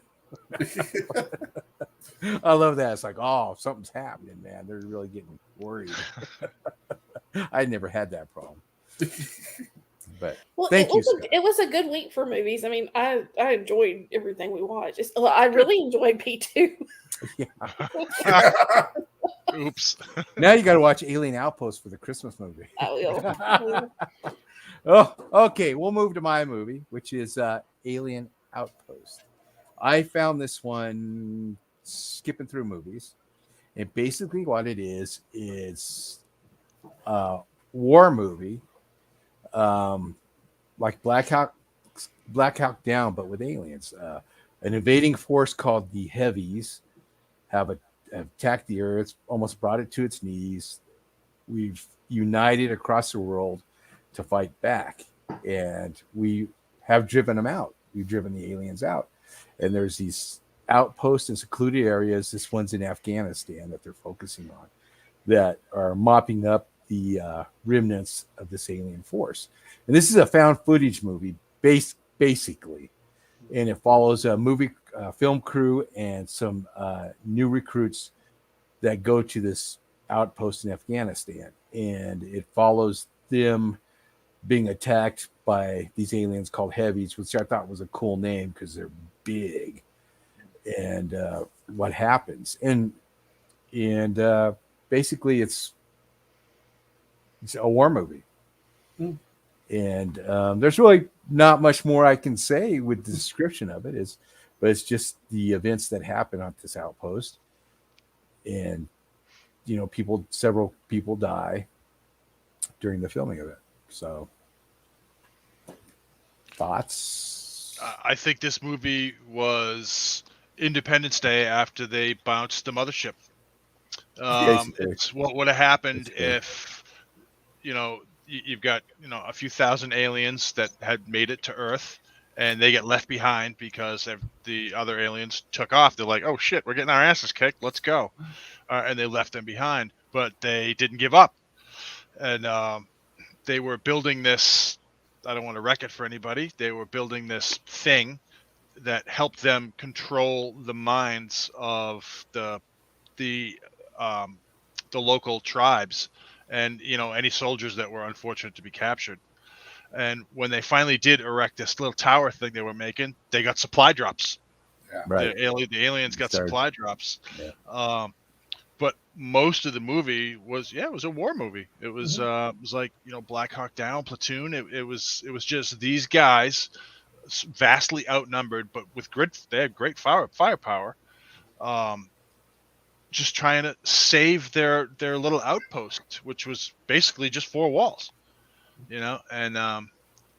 [SPEAKER 2] I love that. It's like, oh, something's happening, man. They're really getting worried. I never had that problem. But thank you.
[SPEAKER 1] It was a good week for movies. I mean, I enjoyed everything we watched. I really enjoyed P2.
[SPEAKER 2] Yeah.
[SPEAKER 3] Oops.
[SPEAKER 2] Now you got to watch Alien Outpost for the Christmas movie.
[SPEAKER 1] I will.
[SPEAKER 2] Oh, okay. We'll move to my movie, which is Alien Outpost. I found this one skipping through movies, and basically what it is a war movie, like Black Hawk Down, but with aliens. An invading force called the Heavies have attacked the Earth, almost brought it to its knees. We've united across the world to fight back, and we have driven them out. We've driven the aliens out. And there's these outposts in secluded areas. This one's in Afghanistan that they're focusing on, that are mopping up the remnants of this alien force. And this is a found footage movie, basically. And it follows a film crew and some new recruits that go to this outpost in Afghanistan. And it follows them being attacked by these aliens called Heavies, which I thought was a cool name because they're big. And what happens. And basically it's a war movie. And there's really not much more I can say with the description of it, but it's just the events that happen on this outpost. And, several people die during the filming of it. So, thoughts?
[SPEAKER 3] I think this movie was Independence Day after they bounced the mothership. It's what would have happened if, you've got, a few thousand aliens that had made it to Earth, and they get left behind because the other aliens took off. They're like, oh shit, we're getting our asses kicked. Let's go. And they left them behind, but they didn't give up. And they were building this, I don't want to wreck it for anybody. They were building this thing that helped them control the minds of the local tribes and, any soldiers that were unfortunate to be captured. And when they finally did erect this little tower thing they were making, they got supply drops.
[SPEAKER 4] Yeah.
[SPEAKER 2] Right.
[SPEAKER 3] The aliens got supply drops. Yeah. But most of the movie was a war movie. It was like, Black Hawk Down, Platoon. It was just these guys, vastly outnumbered, but they had great firepower. Just trying to save their little outpost, which was basically just four walls, and a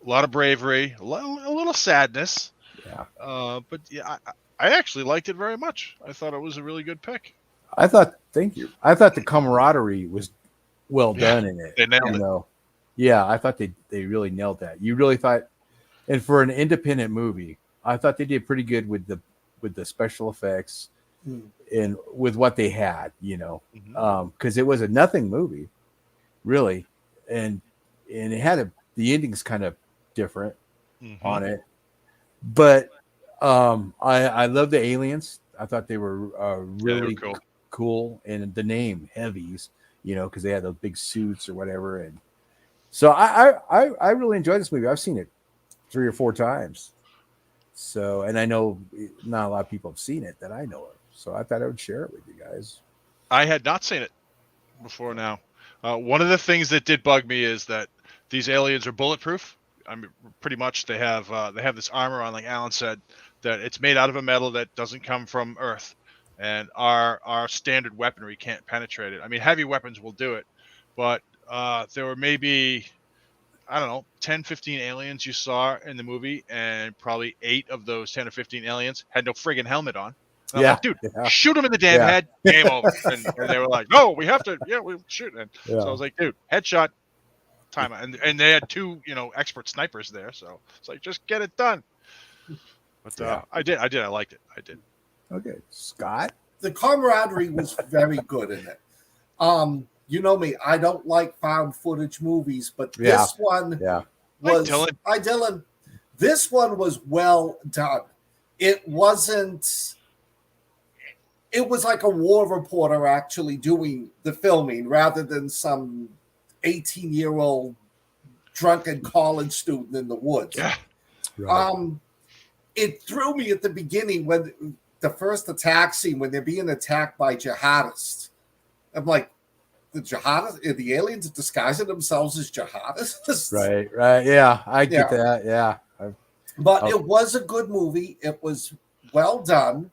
[SPEAKER 3] lot of bravery, a little sadness.
[SPEAKER 2] Yeah.
[SPEAKER 3] But yeah, I actually liked it very much. I thought it was a really good pick.
[SPEAKER 2] Thank you. I thought the camaraderie was well done in it.
[SPEAKER 3] They nailed it.
[SPEAKER 2] Yeah, I thought they really nailed that. You really thought, and for an independent movie, I thought they did pretty good with the special effects and with what they had, because it was a nothing movie, really, and it had the ending's kind of different on it, but I love the aliens. I thought they were really cool, and the name Heavies, because they had those big suits or whatever, and so I really enjoyed this movie. I've seen it 3 or 4 times, so, and I know not a lot of people have seen it that I know of, so I thought I would share it with you guys.
[SPEAKER 3] I had not seen it before now. One of the things that did bug me is that these aliens are bulletproof. I mean, pretty much they have this armor on, like Alan said, that it's made out of a metal that doesn't come from Earth, and our standard weaponry can't penetrate it. I mean, heavy weapons will do it, but there were maybe I don't know, 10, 15 aliens you saw in the movie, and probably 8 of those 10 or 15 aliens had no friggin' helmet on. And I'm
[SPEAKER 2] Yeah,
[SPEAKER 3] like, dude,
[SPEAKER 2] yeah.
[SPEAKER 3] shoot him in the damn
[SPEAKER 2] Yeah.
[SPEAKER 3] head, game over. And they were like, no, we have to, we shoot. And
[SPEAKER 2] Yeah.
[SPEAKER 3] so I was like, dude, headshot, time. And they had 2, expert snipers there. So it's like, just get it done. But
[SPEAKER 2] Yeah.
[SPEAKER 3] I did. I liked it. I did.
[SPEAKER 2] Okay, Scott.
[SPEAKER 4] The camaraderie was very good in it. You know me, I don't like found footage movies, but
[SPEAKER 2] Yeah.
[SPEAKER 4] this one
[SPEAKER 2] Yeah.
[SPEAKER 4] was
[SPEAKER 3] Hi,
[SPEAKER 4] Dylan. This one was well done. It wasn't. It was like a war reporter actually doing the filming rather than some 18-year-old drunken college student in the woods.
[SPEAKER 3] Yeah.
[SPEAKER 2] Right.
[SPEAKER 4] It threw me at the beginning when the first attack scene, when they're being attacked by jihadists. I'm like, the aliens are disguising themselves as jihadists.
[SPEAKER 2] Right. Yeah, I get that. Yeah.
[SPEAKER 4] But it was a good movie. It was well done.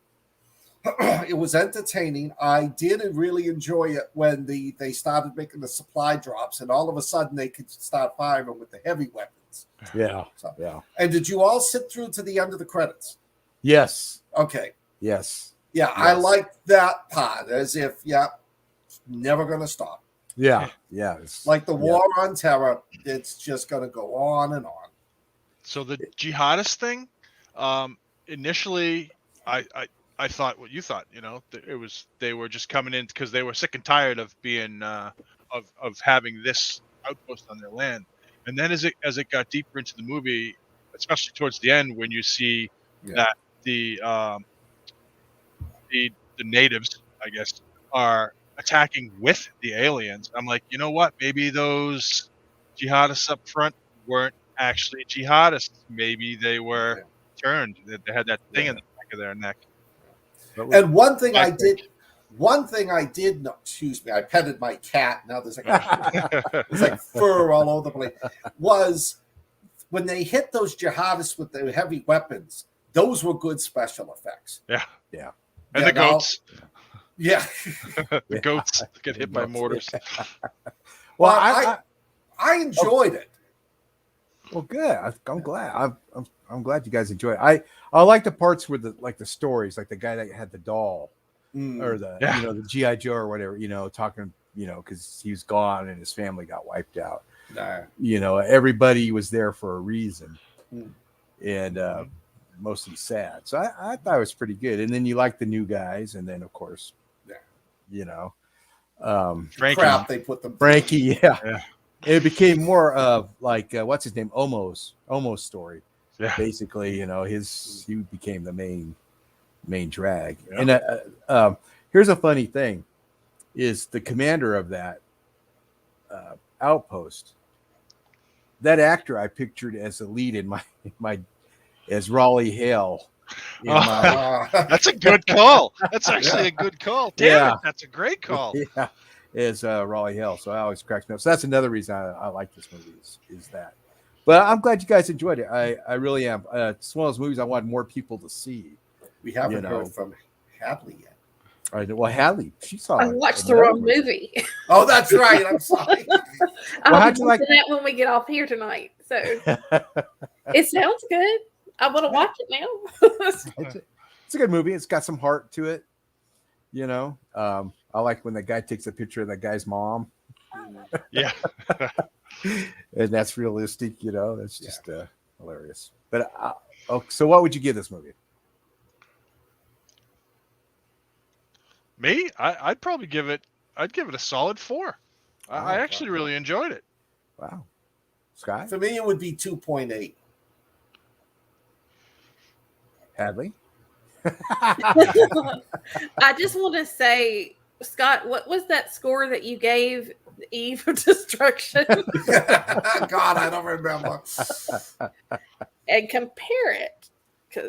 [SPEAKER 4] It was entertaining. I did really enjoy it when they started making the supply drops, and all of a sudden they could start firing with the heavy weapons.
[SPEAKER 2] Yeah.
[SPEAKER 4] So,
[SPEAKER 2] Yeah.
[SPEAKER 4] and did you all sit through to the end of the credits?
[SPEAKER 2] Yes.
[SPEAKER 4] Okay.
[SPEAKER 2] Yes.
[SPEAKER 4] Yeah,
[SPEAKER 2] Yes.
[SPEAKER 4] I liked that part as if, it's never going to stop.
[SPEAKER 2] Yeah. Yeah.
[SPEAKER 4] Like the war on terror, it's just going to go on and on.
[SPEAKER 3] So the jihadist thing, initially, I thought what you thought. They were just coming in because they were sick and tired of being of having this outpost on their land. And then as it got deeper into the movie, especially towards the end, when you see that the natives, I guess, are attacking with the aliens, I'm like, you know what? Maybe those jihadists up front weren't actually jihadists. Maybe they were turned. They had that thing in the back of their neck.
[SPEAKER 4] And one thing I did know, excuse me, I petted my cat. Now there's like fur all over the place. Was when they hit those jihadists with their heavy weapons, those were good special effects.
[SPEAKER 3] Yeah.
[SPEAKER 2] Yeah.
[SPEAKER 3] And the goats.
[SPEAKER 4] Yeah.
[SPEAKER 3] The goats get hit by mortars.
[SPEAKER 2] Well,
[SPEAKER 4] I enjoyed it.
[SPEAKER 2] Well, good. I'm glad. I'm glad you guys enjoy it. I like the parts where the stories, like the guy that had the doll, or the GI Joe or whatever, talking, because he was gone and his family got wiped out. Everybody was there for a reason, and mostly sad. So I thought it was pretty good. And then you like the new guys, and then of course,
[SPEAKER 3] Frankie.
[SPEAKER 4] Crap, they put them.
[SPEAKER 2] Frankie, yeah. It became more of like what's his name, Omo's story.
[SPEAKER 3] Yeah.
[SPEAKER 2] Basically, he became the main drag. Yeah. And here's a funny thing: is the commander of that outpost. That actor I pictured as the lead in my as Raleigh Hale.
[SPEAKER 3] That's a good call. That's actually a good call. Damn it, that's a great call.
[SPEAKER 2] Yeah. Is Raleigh Hale, so I always cracks me up. So that's another reason I like this movie is that. But I'm glad you guys enjoyed it. I really am. It's one of those movies I want more people to see.
[SPEAKER 4] We haven't heard from Hadley yet.
[SPEAKER 2] All right. Well, Hadley, she saw.
[SPEAKER 1] I watched the wrong movie.
[SPEAKER 4] Oh, that's right. I'm sorry.
[SPEAKER 1] I'll be like that when we get off here tonight. So it sounds good. I want to watch it now.
[SPEAKER 2] It's a good movie. It's got some heart to it. I like when the guy takes a picture of that guy's mom.
[SPEAKER 3] Yeah.
[SPEAKER 2] And that's realistic, that's just hilarious. But so what would you give this movie?
[SPEAKER 3] Me? I'd probably give it a solid 4. I actually really enjoyed it.
[SPEAKER 2] Wow. Scott?
[SPEAKER 4] For me, it would be 2.8.
[SPEAKER 2] Hadley?
[SPEAKER 1] I just want to say, Scott, what was that score that you gave Eve of Destruction?
[SPEAKER 4] God, I don't remember.
[SPEAKER 1] And compare it.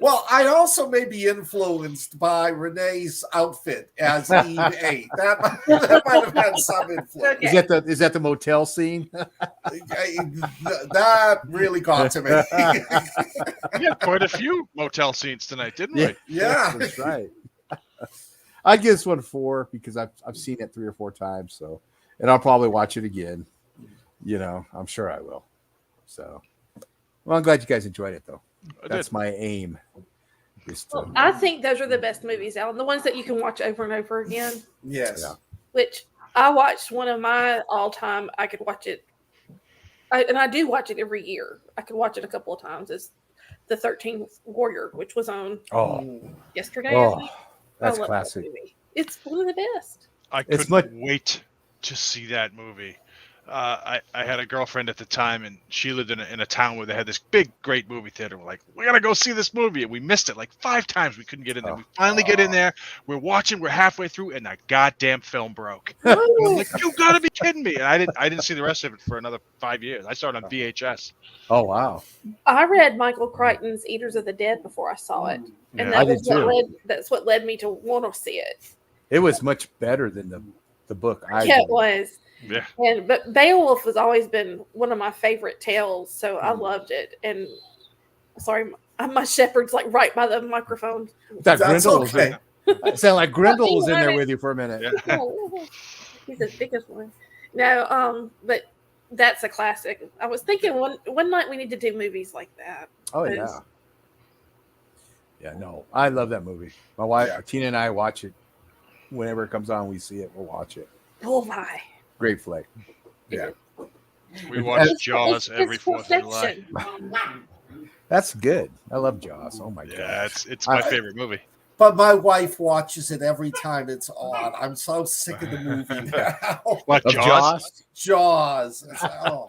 [SPEAKER 4] Well, I also may be influenced by Renee's outfit as Eve 8. That might have had some influence.
[SPEAKER 1] Okay.
[SPEAKER 2] Is that the motel scene?
[SPEAKER 4] That really got to me.
[SPEAKER 3] We had quite a few motel scenes tonight, didn't we?
[SPEAKER 4] Yeah.
[SPEAKER 2] That's right. I give this one 4 because I've seen it 3 or 4 times. So, and I'll probably watch it again. I'm sure I will. So, well, I'm glad you guys enjoyed it, though.
[SPEAKER 3] I
[SPEAKER 2] That's
[SPEAKER 3] did.
[SPEAKER 2] my aim. Just to,
[SPEAKER 1] Well, I think those are the best movies, Alan. The ones that you can watch over and over again.
[SPEAKER 4] Yes.
[SPEAKER 2] Yeah.
[SPEAKER 1] Which I watched one of my all-time. I could watch it, and I do watch it every year. I could watch it a couple of times. Is the 13th Warrior, which was on yesterday. I think.
[SPEAKER 2] That's
[SPEAKER 1] I love
[SPEAKER 2] classic.
[SPEAKER 1] that movie. It's one of the best.
[SPEAKER 3] I
[SPEAKER 2] It's
[SPEAKER 3] couldn't wait to see that movie. I had a girlfriend at the time, and she lived in a town where they had this big, great movie theater. We're like, we gotta go see this movie, and we missed it like 5 times. We couldn't get in there. We finally get in there. We're watching. We're halfway through, and that goddamn film broke. I was like, you gotta be kidding me! And I didn't see the rest of it for another 5 years. I saw it on VHS.
[SPEAKER 2] Oh, wow.
[SPEAKER 1] I read Michael Crichton's Eaters of the Dead before I saw it, and
[SPEAKER 2] I
[SPEAKER 1] that
[SPEAKER 2] did too.
[SPEAKER 1] that's what led me to want to see it.
[SPEAKER 2] It was much better than the book.
[SPEAKER 1] It was.
[SPEAKER 3] Yeah.
[SPEAKER 1] But Beowulf has always been one of my favorite tales, so I loved it. And sorry, my shepherd's like right by the microphone.
[SPEAKER 2] That
[SPEAKER 4] That's
[SPEAKER 2] Grindel was
[SPEAKER 4] okay.
[SPEAKER 2] it sounded like Grindel was in there with you for a minute.
[SPEAKER 3] Yeah.
[SPEAKER 1] He's the biggest one. No, but that's a classic. I was thinking one night we need to do movies like that.
[SPEAKER 2] Oh yeah. Yeah, no, I love that movie. My wife Tina and I watch it whenever it comes on. We see it, we'll watch it.
[SPEAKER 1] Oh my!
[SPEAKER 2] Great flick.
[SPEAKER 4] Yeah.
[SPEAKER 3] We watched Jaws every 4th of July.
[SPEAKER 1] perfection.
[SPEAKER 2] That's good. I love Jaws. Oh my god.
[SPEAKER 3] Yeah, it's my favorite movie.
[SPEAKER 4] But my wife watches it every time it's on. I'm so sick of the movie now.
[SPEAKER 3] What,
[SPEAKER 2] Of
[SPEAKER 3] Jaws?
[SPEAKER 4] Jaws. It's like, oh.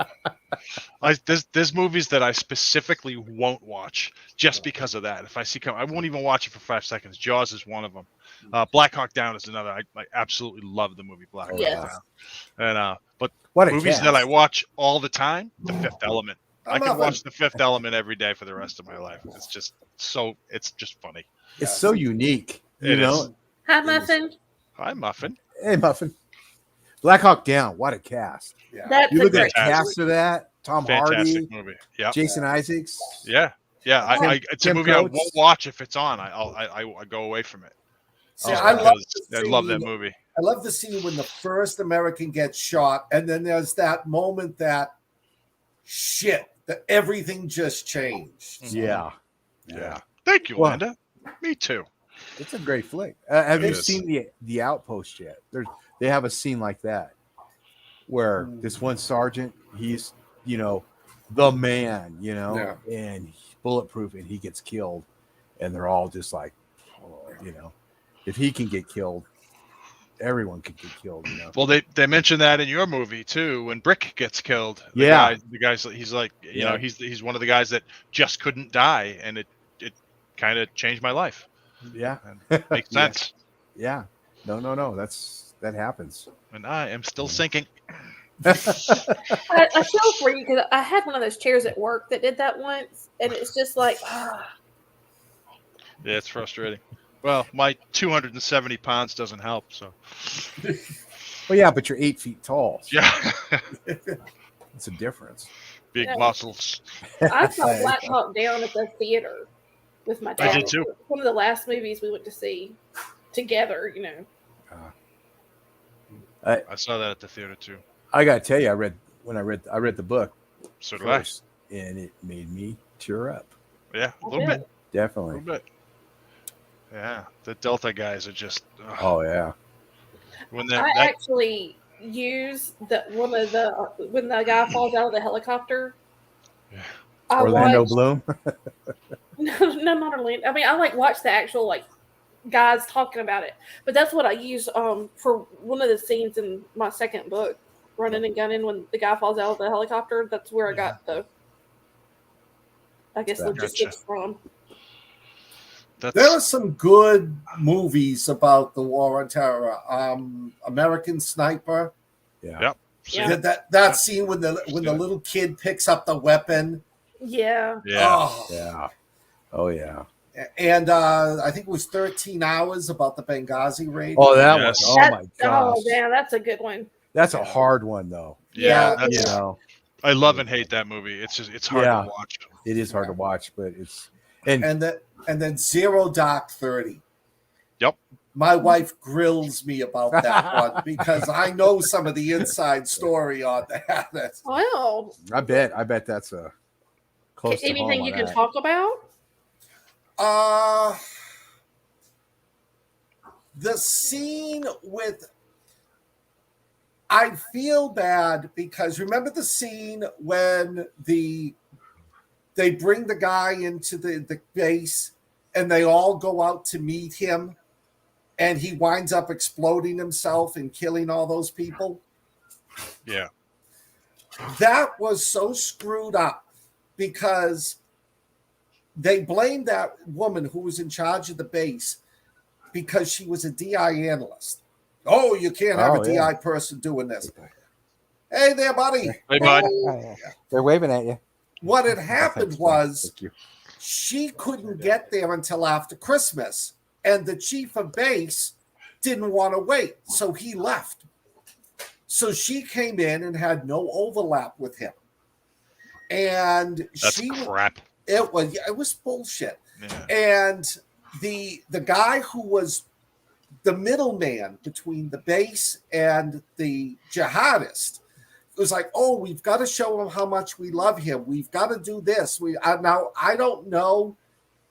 [SPEAKER 3] There's movies that I specifically won't watch just because of that. If I see I won't even watch it for 5 seconds. Jaws is one of them. Black Hawk Down is another. I absolutely love the movie Black Hawk
[SPEAKER 1] Yes.
[SPEAKER 3] Down. And but
[SPEAKER 2] What a
[SPEAKER 3] movies
[SPEAKER 2] cast.
[SPEAKER 3] that I watch all the time, The Fifth Element. I
[SPEAKER 4] I'm
[SPEAKER 3] can
[SPEAKER 4] not
[SPEAKER 3] watch The Fifth Element every day for the rest of my life. It's just funny.
[SPEAKER 2] It's so unique. You
[SPEAKER 3] It
[SPEAKER 2] know?
[SPEAKER 3] is.
[SPEAKER 1] Hi, Muffin.
[SPEAKER 3] Hi, Muffin.
[SPEAKER 2] Hey Muffin. Black Hawk Down. What a cast.
[SPEAKER 4] Yeah.
[SPEAKER 1] That's
[SPEAKER 2] You
[SPEAKER 1] a
[SPEAKER 2] look at
[SPEAKER 1] great.
[SPEAKER 2] the cast of that. Tom Hardy,
[SPEAKER 3] Fantastic movie. Yeah.
[SPEAKER 2] Jason Isaacs.
[SPEAKER 3] Yeah. Yeah. It's a
[SPEAKER 2] Tim
[SPEAKER 3] movie I
[SPEAKER 2] Coates.
[SPEAKER 3] won't watch if it's on. I go away from it.
[SPEAKER 4] See,
[SPEAKER 3] Just
[SPEAKER 4] I love
[SPEAKER 3] because I love that movie.
[SPEAKER 4] I love the scene when the first American gets shot, and then there's that moment that that everything just changed.
[SPEAKER 2] Yeah.
[SPEAKER 3] Yeah. Thank you,
[SPEAKER 2] Well-
[SPEAKER 3] Linda. Me too.
[SPEAKER 2] It's a great flick. Have
[SPEAKER 3] It
[SPEAKER 2] you
[SPEAKER 3] is.
[SPEAKER 2] seen the Outpost yet? They have a scene like that where this one sergeant, he's the man, and he's bulletproof, and he gets killed, and they're all just like, if he can get killed, everyone can get killed.
[SPEAKER 3] Well, they mentioned that in your movie too when Brick gets killed.
[SPEAKER 2] Yeah.
[SPEAKER 3] The guy's he's like
[SPEAKER 2] Yeah.
[SPEAKER 3] he's one of the guys that just couldn't die, and it kind of changed my life.
[SPEAKER 2] Yeah,
[SPEAKER 3] And makes sense.
[SPEAKER 2] yeah. No, that happens.
[SPEAKER 3] And I am still sinking.
[SPEAKER 1] I feel for you because I had one of those chairs at work that did that once, and it's just like,
[SPEAKER 3] Yeah, it's frustrating. Well, my 270 pounds doesn't help. So
[SPEAKER 2] Well, yeah, but you're 8 feet tall.
[SPEAKER 3] yeah,
[SPEAKER 2] It's a difference.
[SPEAKER 3] big
[SPEAKER 1] Yeah.
[SPEAKER 3] muscles.
[SPEAKER 1] I saw Black Hawk Down at the theater with my dad.
[SPEAKER 3] I did too.
[SPEAKER 1] One of the last movies we went to see together.
[SPEAKER 3] I saw that at the theater too.
[SPEAKER 2] I gotta tell you, I read the book
[SPEAKER 3] So did I.
[SPEAKER 2] first, and it made me tear up.
[SPEAKER 3] Yeah, a
[SPEAKER 1] I
[SPEAKER 3] little
[SPEAKER 1] bet.
[SPEAKER 3] bit. A
[SPEAKER 2] Definitely.
[SPEAKER 3] little bit. Yeah, the Delta guys are just
[SPEAKER 2] Oh yeah.
[SPEAKER 3] when
[SPEAKER 1] I
[SPEAKER 3] that
[SPEAKER 1] actually use when the guy falls out of the helicopter.
[SPEAKER 3] Yeah.
[SPEAKER 1] I
[SPEAKER 2] Orlando
[SPEAKER 1] watch,
[SPEAKER 2] Bloom.
[SPEAKER 1] no, not Orlando. I mean, I watch the actual guys talking about it, but that's what I use for one of the scenes in my second book, Running and Gunning, when the guy falls out of the helicopter. That's where I got the, I guess,
[SPEAKER 2] Gotcha.
[SPEAKER 1] logistics from.
[SPEAKER 4] There are some good movies about the war on terror. American Sniper.
[SPEAKER 2] Yeah.
[SPEAKER 3] Yep.
[SPEAKER 1] Yeah.
[SPEAKER 4] That scene when the little kid picks up the weapon.
[SPEAKER 1] Yeah.
[SPEAKER 3] Yeah.
[SPEAKER 4] Oh.
[SPEAKER 2] Yeah. Oh yeah.
[SPEAKER 4] And I think it was 13 Hours about the Benghazi raid.
[SPEAKER 2] Oh, that
[SPEAKER 3] Yes.
[SPEAKER 2] was. Oh my gosh.
[SPEAKER 1] Oh, yeah, that's a good one.
[SPEAKER 2] That's a hard one though.
[SPEAKER 3] Yeah,
[SPEAKER 1] Yeah.
[SPEAKER 3] that's,
[SPEAKER 2] You know,
[SPEAKER 3] I love and hate that movie. It's hard
[SPEAKER 2] Yeah.
[SPEAKER 3] to watch.
[SPEAKER 2] it is hard to watch, but it's and
[SPEAKER 4] And then Zero Dark 30. My wife grills me about that one because I know some of the inside story on that.
[SPEAKER 1] Well,
[SPEAKER 2] I bet that's a close to home
[SPEAKER 1] anything
[SPEAKER 2] on
[SPEAKER 1] you can
[SPEAKER 2] that.
[SPEAKER 1] talk about?
[SPEAKER 4] The scene with, I feel bad because remember the scene when they bring the guy into the base and they all go out to meet him and he winds up exploding himself and killing all those people?
[SPEAKER 3] Yeah.
[SPEAKER 4] That was so screwed up because they blamed that woman who was in charge of the base because she was a DI analyst. Oh, you can't have a DI person doing this. Hey there, buddy.
[SPEAKER 3] Hey, bud.
[SPEAKER 2] They're waving at you.
[SPEAKER 4] What had happened was she couldn't get there until after Christmas, and the chief of base didn't want to wait, so he left. So she came in and had no overlap with him. And
[SPEAKER 3] That's crap.
[SPEAKER 4] It was bullshit.
[SPEAKER 3] Yeah.
[SPEAKER 4] And the guy who was the middleman between the base and the jihadist was like, oh, we've got to show him how much we love him. We've got to do this. Now, I don't know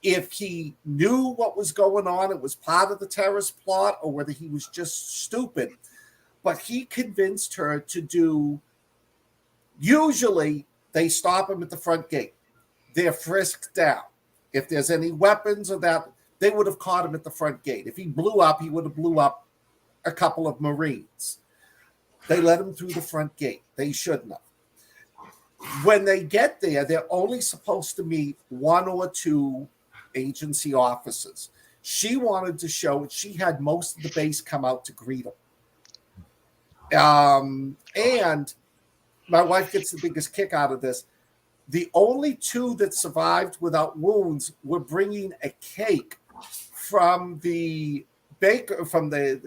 [SPEAKER 4] if he knew what was going on, it was part of the terrorist plot, or whether he was just stupid. But he convinced her to do, usually they stop him at the front gate. They're frisked down. If there's any weapons or that, they would have caught him at the front gate. If he blew up, he would have blew up a couple of Marines. They let him through the front gate. They shouldn't have. When they get there, they're only supposed to meet one or two agency officers. She wanted to show it. She had most of the base come out to greet him. And my wife gets the biggest kick out of this. The only two that survived without wounds were bringing a cake from the baker, from the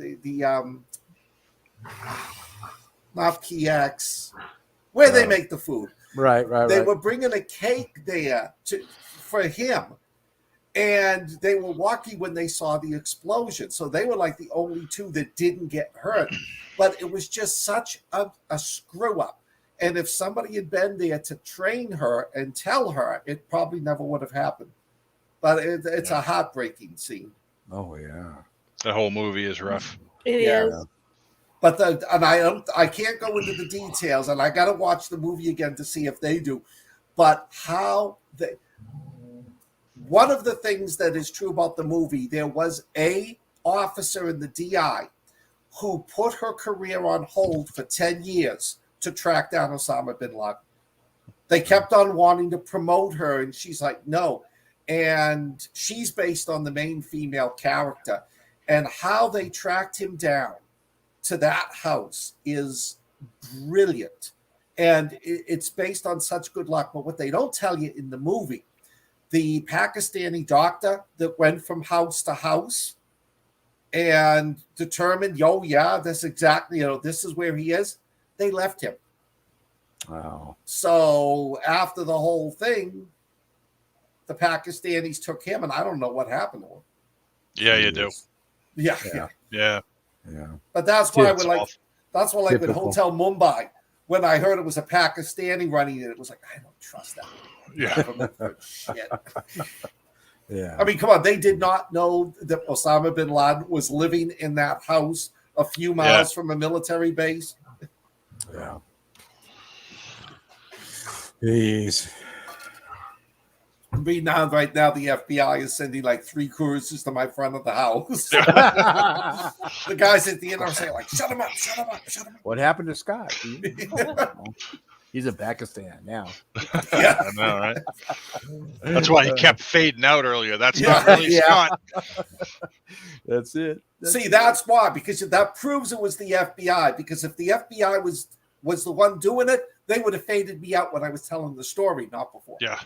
[SPEAKER 4] not PX, where they make the food.
[SPEAKER 2] Right.
[SPEAKER 4] They were bringing a cake there for him. And they were walking when they saw the explosion. So they were like the only two that didn't get hurt. But it was just such a screw up. And if somebody had been there to train her and tell her, it probably never would have happened. But it's a heartbreaking scene.
[SPEAKER 2] Oh, yeah.
[SPEAKER 3] The whole movie is rough.
[SPEAKER 1] It is.
[SPEAKER 4] But I can't go into the details, and I got to watch the movie again to see if they do. But one of the things that is true about the movie, there was a officer in the DI who put her career on hold for 10 years to track down Osama bin Laden. They kept on wanting to promote her, and she's like, no. And she's based on the main female character. And how they tracked him down to that house is brilliant. And it's based on such good luck. But what they don't tell you in the movie, the Pakistani doctor that went from house to house and determined, that's exactly, this is where he is, they left him.
[SPEAKER 2] Wow.
[SPEAKER 4] So after the whole thing, the Pakistanis took him, and I don't know what happened to him.
[SPEAKER 3] Yeah, you do.
[SPEAKER 4] Yeah.
[SPEAKER 2] Yeah.
[SPEAKER 4] But that's why with
[SPEAKER 2] Typical.
[SPEAKER 4] Hotel Mumbai, when I heard it was a Pakistani running it, it was like, I don't trust that.
[SPEAKER 3] Yeah.
[SPEAKER 4] Shit.
[SPEAKER 2] Yeah.
[SPEAKER 4] I mean, come on. They did not know that Osama bin Laden was living in that house a few miles from a military base.
[SPEAKER 2] Yeah. Jeez.
[SPEAKER 4] Right now, the FBI is sending like 3 cruisers to my front of the house. The guys at the end are saying, like, shut him up.
[SPEAKER 2] What happened to Scott? He's in Pakistan now.
[SPEAKER 4] Yeah.
[SPEAKER 3] I know, right? That's why he kept fading out earlier. That's not really Scott.
[SPEAKER 2] That's it.
[SPEAKER 4] That's why, because that proves it was the FBI. Because if the FBI was the one doing it, they would have faded me out when I was telling the story, not before.
[SPEAKER 3] Yeah.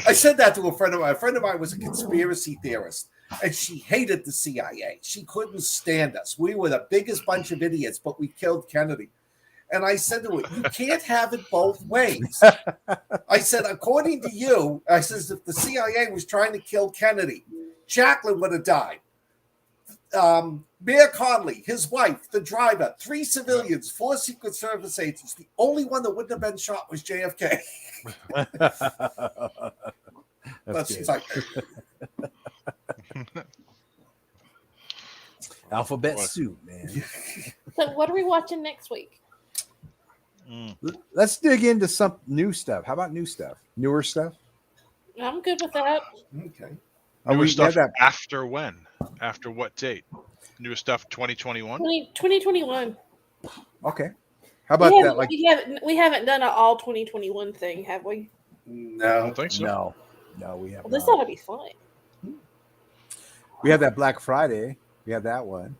[SPEAKER 4] I said that to a friend of mine. A friend of mine was a conspiracy theorist, and she hated the CIA. She couldn't stand us. We were the biggest bunch of idiots, but we killed Kennedy. And I said to her, you can't have it both ways. I said, according to you, I says, if the CIA was trying to kill Kennedy, Jacqueline would have died. Mayor Conley, his wife, the driver, 3 civilians, 4 Secret Service agents. The only one that wouldn't have been shot was JFK.
[SPEAKER 2] That's good.
[SPEAKER 4] like,
[SPEAKER 2] Alphabet soup, man.
[SPEAKER 1] So, what are we watching next week?
[SPEAKER 2] Let's dig into some new stuff. How about new stuff? Newer stuff?
[SPEAKER 1] I'm good with that.
[SPEAKER 4] okay.
[SPEAKER 3] Newer stuff after when? After what date? Newer stuff 2021?
[SPEAKER 1] 2021.
[SPEAKER 2] Okay. How about that? Like
[SPEAKER 1] we haven't done an all 2021 thing, have we?
[SPEAKER 4] No.
[SPEAKER 3] I don't think so.
[SPEAKER 2] No, we haven't.
[SPEAKER 1] Well, this ought to be fun.
[SPEAKER 2] We have that Black Friday. We have that one.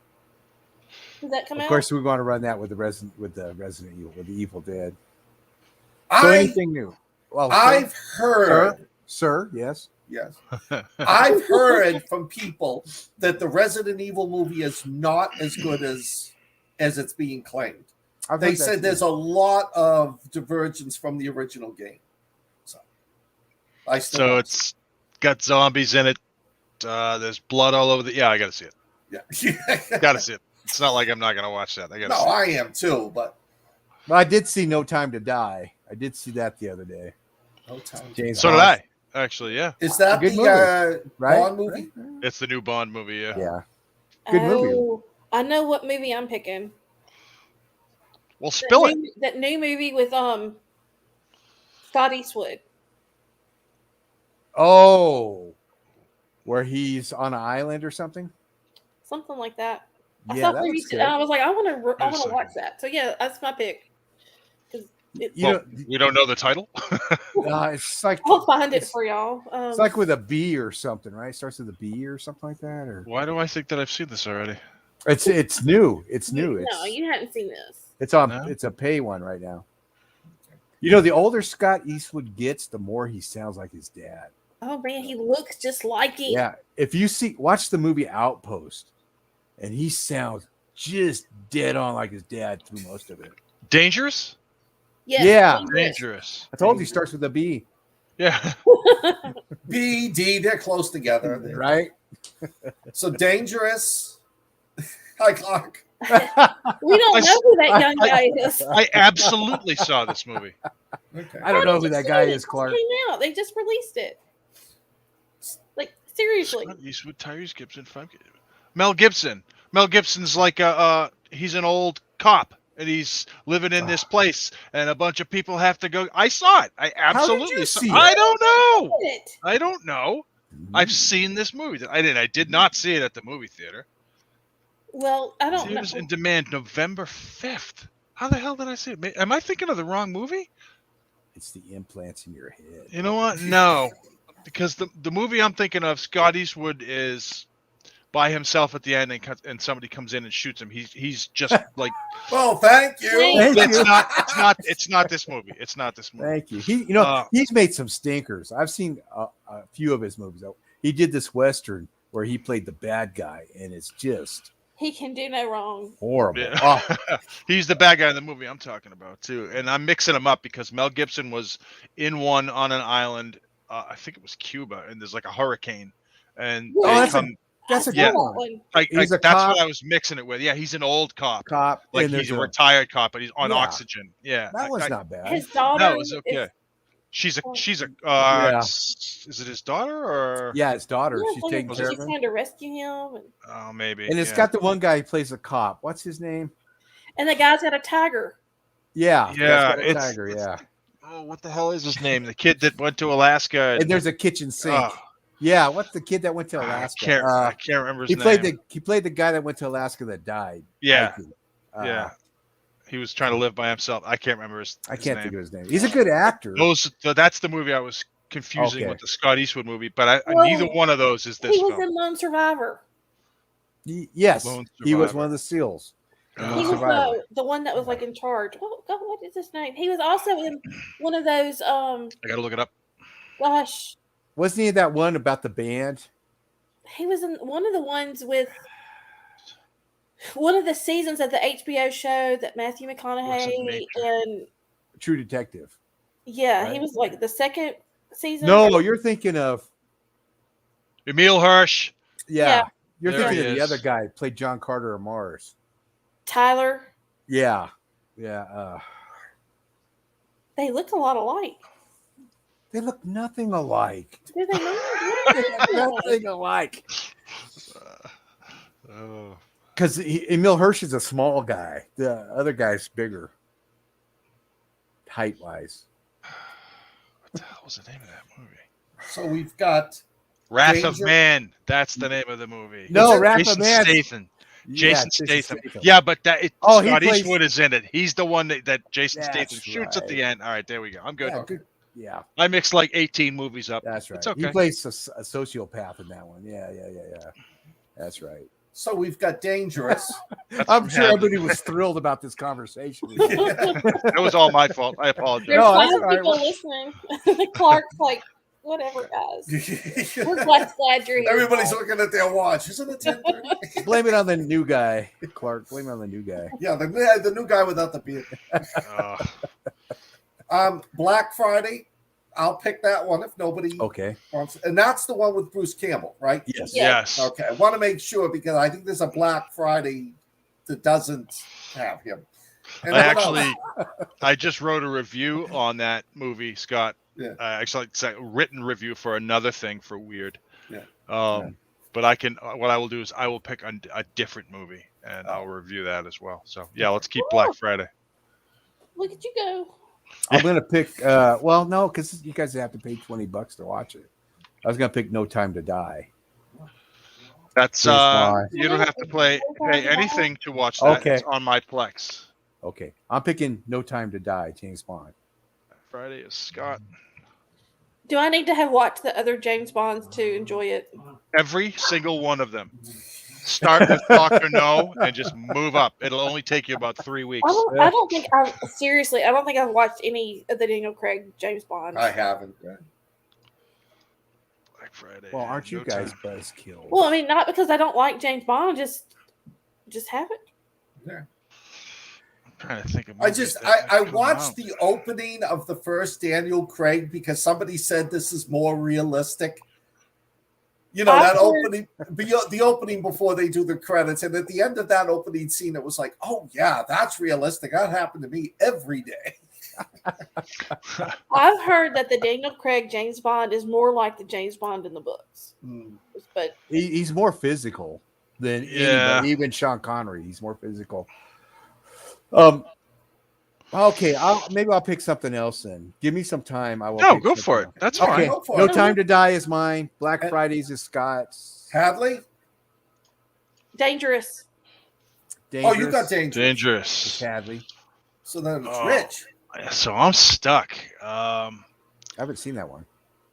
[SPEAKER 1] Does that come out?
[SPEAKER 2] Of course, we want to run that with the Resident Evil, with the Evil Dead. So anything new? Well,
[SPEAKER 4] I've heard,
[SPEAKER 2] sir, yes.
[SPEAKER 4] Yes. I've heard from people that the Resident Evil movie is not as good as it's being claimed. They said there's a lot of divergence from the original game. So
[SPEAKER 3] it's got zombies in it. There's blood all over the. Yeah, I got to see it.
[SPEAKER 4] Yeah.
[SPEAKER 3] Got to see it. It's not like I'm not going to watch that.
[SPEAKER 4] I am too, but.
[SPEAKER 2] Well, I did see No Time to Die. I did see that the other day.
[SPEAKER 4] No Time.
[SPEAKER 3] So did I. Actually, yeah.
[SPEAKER 4] Is that
[SPEAKER 2] the
[SPEAKER 4] movie.
[SPEAKER 2] Right?
[SPEAKER 4] Bond movie?
[SPEAKER 3] It's the new Bond movie, yeah.
[SPEAKER 2] Yeah. Good movie.
[SPEAKER 1] I know what movie I'm picking.
[SPEAKER 3] Well, spill it.
[SPEAKER 1] That new movie with Scott Eastwood.
[SPEAKER 2] Oh, where he's on an island or something?
[SPEAKER 1] Something like that. I
[SPEAKER 2] Yeah,
[SPEAKER 1] saw previews and I was like, I want to watch that. So yeah, that's my pick.
[SPEAKER 3] We don't know the title.
[SPEAKER 2] It's like
[SPEAKER 1] I'll find it for y'all.
[SPEAKER 2] It's like with a B or something, right? It starts with a B or something like that. Or
[SPEAKER 3] why do I think that I've seen this already?
[SPEAKER 2] It's new. It's new.
[SPEAKER 1] No, you hadn't seen this.
[SPEAKER 2] It's on. No? It's a pay one right now. You know, the older Scott Eastwood gets, the more he sounds like his dad.
[SPEAKER 1] Oh man, he looks just like him.
[SPEAKER 2] Yeah, if you watch the movie Outpost, and he sounds just dead on like his dad through most of it.
[SPEAKER 3] Dangerous?
[SPEAKER 1] Yes,
[SPEAKER 2] yeah,
[SPEAKER 3] dangerous.
[SPEAKER 2] I told you, he starts with a B.
[SPEAKER 3] Yeah.
[SPEAKER 4] B, D, they're close together,
[SPEAKER 2] right?
[SPEAKER 4] So Dangerous. Hi, Clark.
[SPEAKER 1] We don't know who that young guy is.
[SPEAKER 3] I absolutely saw this movie.
[SPEAKER 4] Okay.
[SPEAKER 2] I don't know who that guy is, Clark.
[SPEAKER 1] It came out. They just released it. Like seriously.
[SPEAKER 3] Eastwood, Tyrese Gibson, Mel Gibson. Mel Gibson's like he's an old cop. And he's living in this place, and a bunch of people have to go. I saw it. I absolutely saw it. I don't know. I don't know. I've seen this movie. I did not see it at the movie theater.
[SPEAKER 1] Well, I don't know.
[SPEAKER 3] It was in demand November 5th. How the hell did I see it? Am I thinking of the wrong movie?
[SPEAKER 2] It's the implants in your head.
[SPEAKER 3] You know what? No. Because the movie I'm thinking of, Scott Eastwood is by himself at the end, and somebody comes in and shoots him. He's just like.
[SPEAKER 4] Well, thank you.
[SPEAKER 3] It's not this movie. It's not this movie.
[SPEAKER 2] Thank you. He's made some stinkers. I've seen a few of his movies. He did this Western where he played the bad guy, and it's just.
[SPEAKER 1] He can do no wrong.
[SPEAKER 2] Horrible.
[SPEAKER 3] Yeah.
[SPEAKER 2] Oh.
[SPEAKER 3] He's the bad guy in the movie I'm talking about too, and I'm mixing them up because Mel Gibson was in one on an island. I think it was Cuba, and there's like a hurricane, and
[SPEAKER 2] that's a good one.
[SPEAKER 3] That's what I was mixing it with. Yeah, he's an old cop. Like he's a retired cop, but he's on oxygen. Yeah,
[SPEAKER 2] that one's not bad.
[SPEAKER 1] His daughter.
[SPEAKER 3] No, it's okay. She's a. Is it his daughter or?
[SPEAKER 2] Yeah, his daughter.
[SPEAKER 1] Yeah,
[SPEAKER 2] she's taking care of him.
[SPEAKER 1] She's trying to rescue him.
[SPEAKER 3] Oh, maybe.
[SPEAKER 2] And it's got the one guy who plays a cop. What's his name?
[SPEAKER 1] And the guy's got a tiger.
[SPEAKER 2] Yeah.
[SPEAKER 3] Yeah.
[SPEAKER 2] Tiger. Yeah.
[SPEAKER 3] Oh, what the hell is his name? The kid that went to Alaska.
[SPEAKER 2] And there's a kitchen sink. Yeah, what's the kid that went to Alaska?
[SPEAKER 3] I can't remember his name.
[SPEAKER 2] He played the guy that went to Alaska that died.
[SPEAKER 3] Yeah. Yeah. He was trying to live by himself. I can't remember his
[SPEAKER 2] I can't
[SPEAKER 3] name.
[SPEAKER 2] think of his name. He's a good actor.
[SPEAKER 3] That's the movie I was confusing with the Scott Eastwood movie, but neither one of those is this
[SPEAKER 1] film. He was
[SPEAKER 3] film.
[SPEAKER 1] in Lone Survivor.
[SPEAKER 2] Yes, he was one of the SEALs.
[SPEAKER 1] He was the one that was like in charge. What is his name? He was also in one of those. I
[SPEAKER 3] gotta look it up.
[SPEAKER 1] Gosh,
[SPEAKER 2] wasn't he that one about the band?
[SPEAKER 1] He was in one of the ones with one of the seasons of the HBO show that Matthew McConaughey and
[SPEAKER 2] True Detective.
[SPEAKER 1] Yeah, right? He was like the second season.
[SPEAKER 2] No, you're thinking of
[SPEAKER 3] Emile Hirsch.
[SPEAKER 2] Yeah. You're
[SPEAKER 3] There
[SPEAKER 2] thinking
[SPEAKER 3] he
[SPEAKER 2] of the
[SPEAKER 3] is.
[SPEAKER 2] other guy who played John Carter of Mars.
[SPEAKER 1] Tyler.
[SPEAKER 2] Yeah.
[SPEAKER 1] They look a lot alike.
[SPEAKER 2] They look nothing alike.
[SPEAKER 1] Do they not?
[SPEAKER 2] They look nothing alike.
[SPEAKER 3] Oh.
[SPEAKER 2] Because Emil Hirsch is a small guy. The other guy's bigger, height-wise.
[SPEAKER 3] What the hell was the name of that movie?
[SPEAKER 4] So we've got
[SPEAKER 3] Wrath
[SPEAKER 4] Danger-
[SPEAKER 3] of Man. That's the name of the movie.
[SPEAKER 2] No,
[SPEAKER 4] it?
[SPEAKER 2] Wrath of
[SPEAKER 3] Jason
[SPEAKER 2] Man.
[SPEAKER 3] Statham. Jason
[SPEAKER 2] Jason
[SPEAKER 3] Statham.
[SPEAKER 2] Statham.
[SPEAKER 3] Yeah, but
[SPEAKER 2] He
[SPEAKER 3] Scott
[SPEAKER 2] plays-
[SPEAKER 3] Eastwood is in it. He's the one that Jason
[SPEAKER 2] That's
[SPEAKER 3] Statham shoots at the
[SPEAKER 2] right.
[SPEAKER 3] end. All right, there we go. I'm good.
[SPEAKER 2] Yeah, good. Yeah,
[SPEAKER 3] I mixed like 18 movies up.
[SPEAKER 2] that's right.
[SPEAKER 3] It's okay.
[SPEAKER 2] He plays a sociopath in that one. Yeah. That's right.
[SPEAKER 4] So we've got Dangerous.
[SPEAKER 2] I'm sure
[SPEAKER 3] Hadley.
[SPEAKER 2] everybody was thrilled about this conversation.
[SPEAKER 3] That was all my fault. I apologize.
[SPEAKER 1] There's
[SPEAKER 2] No,
[SPEAKER 1] five
[SPEAKER 2] that's all right.
[SPEAKER 1] people listening. Clark's like, whatever, guys. We're glad you're here.
[SPEAKER 4] Everybody's looking at their watch. Isn't it 10:30?
[SPEAKER 2] Blame it on the new guy, Clark. Blame it on the new guy.
[SPEAKER 4] Yeah, the new guy without the beard. Black Friday. I'll pick that one if nobody
[SPEAKER 2] Okay.
[SPEAKER 4] wants. And that's the one with Bruce Campbell, right?
[SPEAKER 2] Yes.
[SPEAKER 3] Yes.
[SPEAKER 4] Okay. I want to make sure because I think there's a Black Friday that doesn't have him. And
[SPEAKER 3] I just wrote a review on that movie, Scott.
[SPEAKER 4] Yeah.
[SPEAKER 3] Actually, it's a written review for another thing for Weird.
[SPEAKER 4] Yeah.
[SPEAKER 3] But I can. What I will do is I will pick a different movie and I'll review that as well. So yeah, let's keep Black Friday.
[SPEAKER 1] Look at you go.
[SPEAKER 2] I'm gonna pick. Well, no, because you guys have to pay $20 to watch it. I was gonna pick No Time to Die.
[SPEAKER 3] That's
[SPEAKER 2] James Bond.
[SPEAKER 3] you don't have to pay anything to watch that.
[SPEAKER 2] Okay.
[SPEAKER 3] It's on my Plex.
[SPEAKER 2] Okay, I'm picking No Time to Die. James Bond.
[SPEAKER 3] Friday is Scott.
[SPEAKER 1] Do I need to have watched the other James Bonds to enjoy it?
[SPEAKER 3] Every single one of them. Start with Doctor No and just move up. It'll only take you about 3 weeks.
[SPEAKER 1] I don't think I've watched any of the Daniel Craig James Bond.
[SPEAKER 4] I haven't.
[SPEAKER 3] Black Friday.
[SPEAKER 2] Well, aren't you
[SPEAKER 3] No
[SPEAKER 2] guys
[SPEAKER 3] time.
[SPEAKER 2] buzzkills?
[SPEAKER 1] Well, I mean, not because I don't like James Bond, just haven't.
[SPEAKER 3] I'm trying to think of
[SPEAKER 4] I
[SPEAKER 3] movies
[SPEAKER 4] just
[SPEAKER 3] that
[SPEAKER 4] I
[SPEAKER 3] have come
[SPEAKER 4] watched
[SPEAKER 3] out.
[SPEAKER 4] the opening of the first Daniel Craig because somebody said this is more realistic. You know, that opening, the opening before they do the credits, and at the end of that opening scene, it was like, oh yeah, that's realistic. That happened to me every day.
[SPEAKER 1] I've heard that the Daniel Craig James Bond is more like the James Bond in the books, but
[SPEAKER 2] He's more physical than anybody, even Sean Connery. He's more physical. Okay, maybe I'll pick something else then. Give me some time. I will.
[SPEAKER 3] No,
[SPEAKER 2] pick
[SPEAKER 3] go
[SPEAKER 2] something
[SPEAKER 3] for it.
[SPEAKER 2] else.
[SPEAKER 3] That's
[SPEAKER 2] Okay,
[SPEAKER 3] fine.
[SPEAKER 4] Go for
[SPEAKER 2] No
[SPEAKER 4] it.
[SPEAKER 2] Time to Die is mine. Black Fridays is Scott's.
[SPEAKER 4] Hadley?
[SPEAKER 1] dangerous.
[SPEAKER 2] Dangerous
[SPEAKER 4] Oh, you got Dangerous.
[SPEAKER 2] is
[SPEAKER 3] Dangerous.
[SPEAKER 2] Hadley.
[SPEAKER 4] So then it's
[SPEAKER 3] Oh.
[SPEAKER 4] Rich.
[SPEAKER 3] So I'm stuck.
[SPEAKER 2] I haven't seen that one.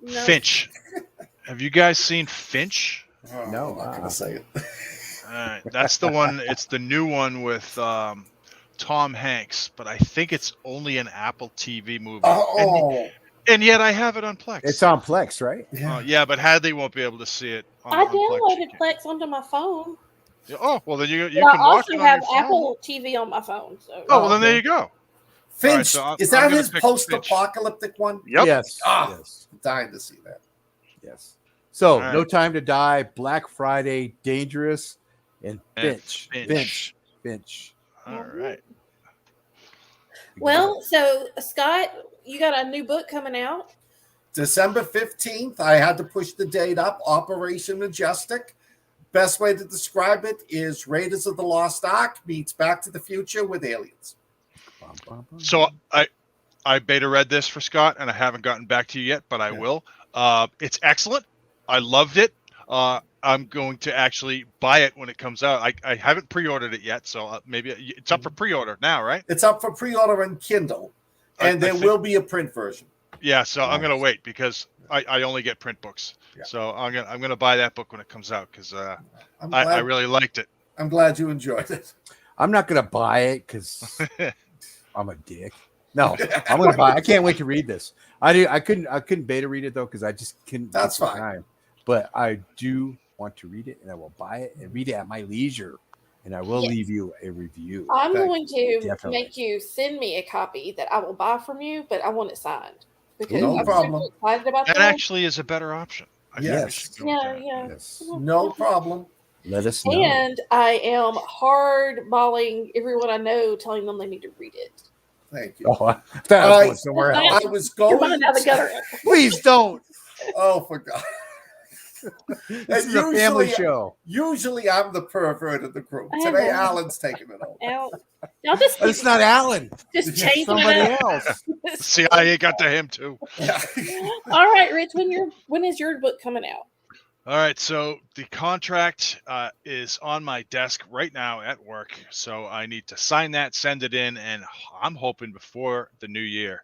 [SPEAKER 1] No.
[SPEAKER 3] Finch. Have you guys seen Finch?
[SPEAKER 4] Oh,
[SPEAKER 2] No,
[SPEAKER 4] I'm not going to say it.
[SPEAKER 3] All right, that's the one. It's the new one with Tom Hanks, but I think it's only an Apple TV movie. And yet I have it on Plex.
[SPEAKER 2] It's on Plex, right?
[SPEAKER 3] Yeah, but Hadley won't be able to see it. On,
[SPEAKER 1] I
[SPEAKER 3] on
[SPEAKER 1] downloaded
[SPEAKER 3] Plex.
[SPEAKER 1] Plex onto my phone.
[SPEAKER 3] Oh, well then you
[SPEAKER 1] But
[SPEAKER 3] can
[SPEAKER 1] I
[SPEAKER 3] watch
[SPEAKER 1] also
[SPEAKER 3] it on
[SPEAKER 1] have
[SPEAKER 3] your phone.
[SPEAKER 1] Apple TV on my phone. So
[SPEAKER 3] Oh, well then there you go.
[SPEAKER 4] Finch,
[SPEAKER 3] All right, so
[SPEAKER 4] is
[SPEAKER 3] I'm
[SPEAKER 4] that
[SPEAKER 3] gonna
[SPEAKER 4] his
[SPEAKER 3] pick
[SPEAKER 4] post-apocalyptic one?
[SPEAKER 3] Yep.
[SPEAKER 2] Yes.
[SPEAKER 4] Yes. I'm dying to see that.
[SPEAKER 2] Yes. So,
[SPEAKER 3] All right.
[SPEAKER 2] No Time to Die, Black Friday, Dangerous, and
[SPEAKER 3] And
[SPEAKER 2] Finch. Finch.
[SPEAKER 3] All right.
[SPEAKER 1] well, so Scott, you got a new book coming out.
[SPEAKER 4] December 15th, I had to push the date up. Operation Majestic. Best way to describe it is Raiders of the Lost Ark meets Back to the Future with aliens.
[SPEAKER 3] So I beta read this for Scott, and I haven't gotten back to you yet, but I will. It's excellent. I loved it. I'm going to actually buy it when it comes out. I haven't pre-ordered it yet, so maybe it's up for pre-order now, right?
[SPEAKER 4] It's up for pre-order on Kindle, and there will be a print version.
[SPEAKER 3] Yeah, so I'm gonna wait because I only get print books.
[SPEAKER 4] Yeah.
[SPEAKER 3] So I'm gonna buy that book when it comes out because
[SPEAKER 4] I'm
[SPEAKER 3] I
[SPEAKER 4] glad,
[SPEAKER 3] really liked it.
[SPEAKER 4] I'm glad you enjoyed it.
[SPEAKER 2] I'm not going to buy it because I'm a dick. No, I'm going to buy it. I can't wait to read this. I couldn't beta read it though because I just couldn't.
[SPEAKER 4] That's
[SPEAKER 2] get the
[SPEAKER 4] fine.
[SPEAKER 2] time. But I do want to read it, and I will buy it and read it at my leisure, and I will
[SPEAKER 1] Yes.
[SPEAKER 2] leave you a review.
[SPEAKER 1] I'm
[SPEAKER 4] Okay.
[SPEAKER 1] going to
[SPEAKER 2] Definitely.
[SPEAKER 1] make you send me a copy that I will buy from you, but I want it signed because
[SPEAKER 4] No
[SPEAKER 1] I'm
[SPEAKER 4] problem.
[SPEAKER 1] super excited about
[SPEAKER 3] That
[SPEAKER 1] that.
[SPEAKER 3] actually is a better option. I think we
[SPEAKER 2] Yes.
[SPEAKER 3] should go with
[SPEAKER 1] Yeah,
[SPEAKER 3] that.
[SPEAKER 1] yeah.
[SPEAKER 2] Yes.
[SPEAKER 4] No problem.
[SPEAKER 2] Let us know.
[SPEAKER 1] And I am hardballing everyone I know, telling them they need to read it.
[SPEAKER 4] Thank you.
[SPEAKER 2] Oh, that was going somewhere
[SPEAKER 1] I-
[SPEAKER 2] else.
[SPEAKER 4] I was
[SPEAKER 1] You're
[SPEAKER 4] going.
[SPEAKER 1] running out of the gutter.
[SPEAKER 2] Please don't.
[SPEAKER 4] Oh, for God.
[SPEAKER 2] This is a family show.
[SPEAKER 4] Usually I'm the pervert of the group.
[SPEAKER 1] I
[SPEAKER 4] Today,
[SPEAKER 1] know.
[SPEAKER 4] Alan's taking it over.
[SPEAKER 1] Y'all just
[SPEAKER 2] But it's not Alan.
[SPEAKER 1] just
[SPEAKER 2] It's
[SPEAKER 1] changing
[SPEAKER 2] somebody
[SPEAKER 1] it up.
[SPEAKER 2] else.
[SPEAKER 3] CIA got to him too.
[SPEAKER 4] Yeah.
[SPEAKER 1] All right, Rich, when is your book coming out?
[SPEAKER 3] All right, so the contract is on my desk right now at work. So I need to sign that, send it in, and I'm hoping before the new year.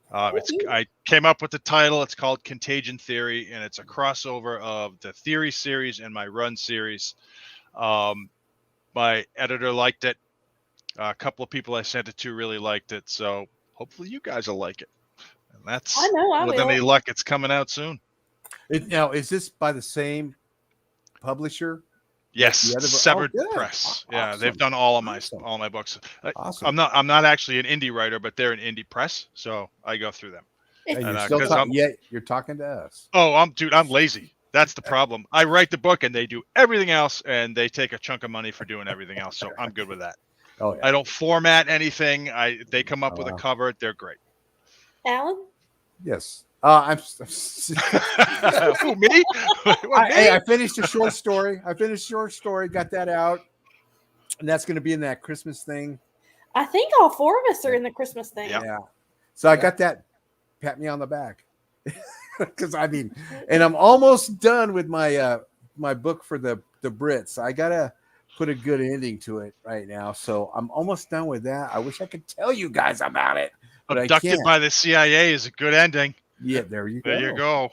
[SPEAKER 3] I came up with the title. It's called Contagion Theory, and it's a crossover of the Theory series and my Run series. My editor liked it. A couple of people I sent it to really liked it. So hopefully you guys will like it. And that's
[SPEAKER 1] I know I
[SPEAKER 3] with
[SPEAKER 1] will.
[SPEAKER 3] any luck, it's coming out soon.
[SPEAKER 2] Now, is this by the same publisher?
[SPEAKER 3] Yes,
[SPEAKER 2] The other-
[SPEAKER 3] Severed
[SPEAKER 2] oh, good.
[SPEAKER 3] Press. Yeah,
[SPEAKER 2] Awesome.
[SPEAKER 3] they've done all of my
[SPEAKER 2] Awesome.
[SPEAKER 3] books.
[SPEAKER 2] Awesome.
[SPEAKER 3] I'm not actually an indie writer, but they're an indie press, so I go through them.
[SPEAKER 2] And
[SPEAKER 1] It's-
[SPEAKER 2] you're
[SPEAKER 3] And,
[SPEAKER 2] still
[SPEAKER 3] 'cause
[SPEAKER 2] talking. Yet you're talking to us.
[SPEAKER 3] Oh, I'm lazy. That's the problem. I write the book and they do everything else, and they take a chunk of money for doing everything else. So I'm good with that.
[SPEAKER 2] Oh yeah.
[SPEAKER 3] I don't format anything. They come up with a
[SPEAKER 2] wow.
[SPEAKER 3] cover. They're great.
[SPEAKER 1] Alan?
[SPEAKER 2] Yes.
[SPEAKER 3] Who, me? What, me?
[SPEAKER 2] I finished a short story. Got that out, and that's going to be in that Christmas thing.
[SPEAKER 1] I think all four of us are in the Christmas thing.
[SPEAKER 3] Yep.
[SPEAKER 2] Yeah. So I got that. Pat me on the back, because and I'm almost done with my my book for the Brits. I gotta put a good ending to it right now. So I'm almost done with that. I wish I could tell you guys about it, but
[SPEAKER 3] Abducted
[SPEAKER 2] I can't.
[SPEAKER 3] by the CIA is a good ending.
[SPEAKER 2] Yeah, there you go.
[SPEAKER 3] There you go.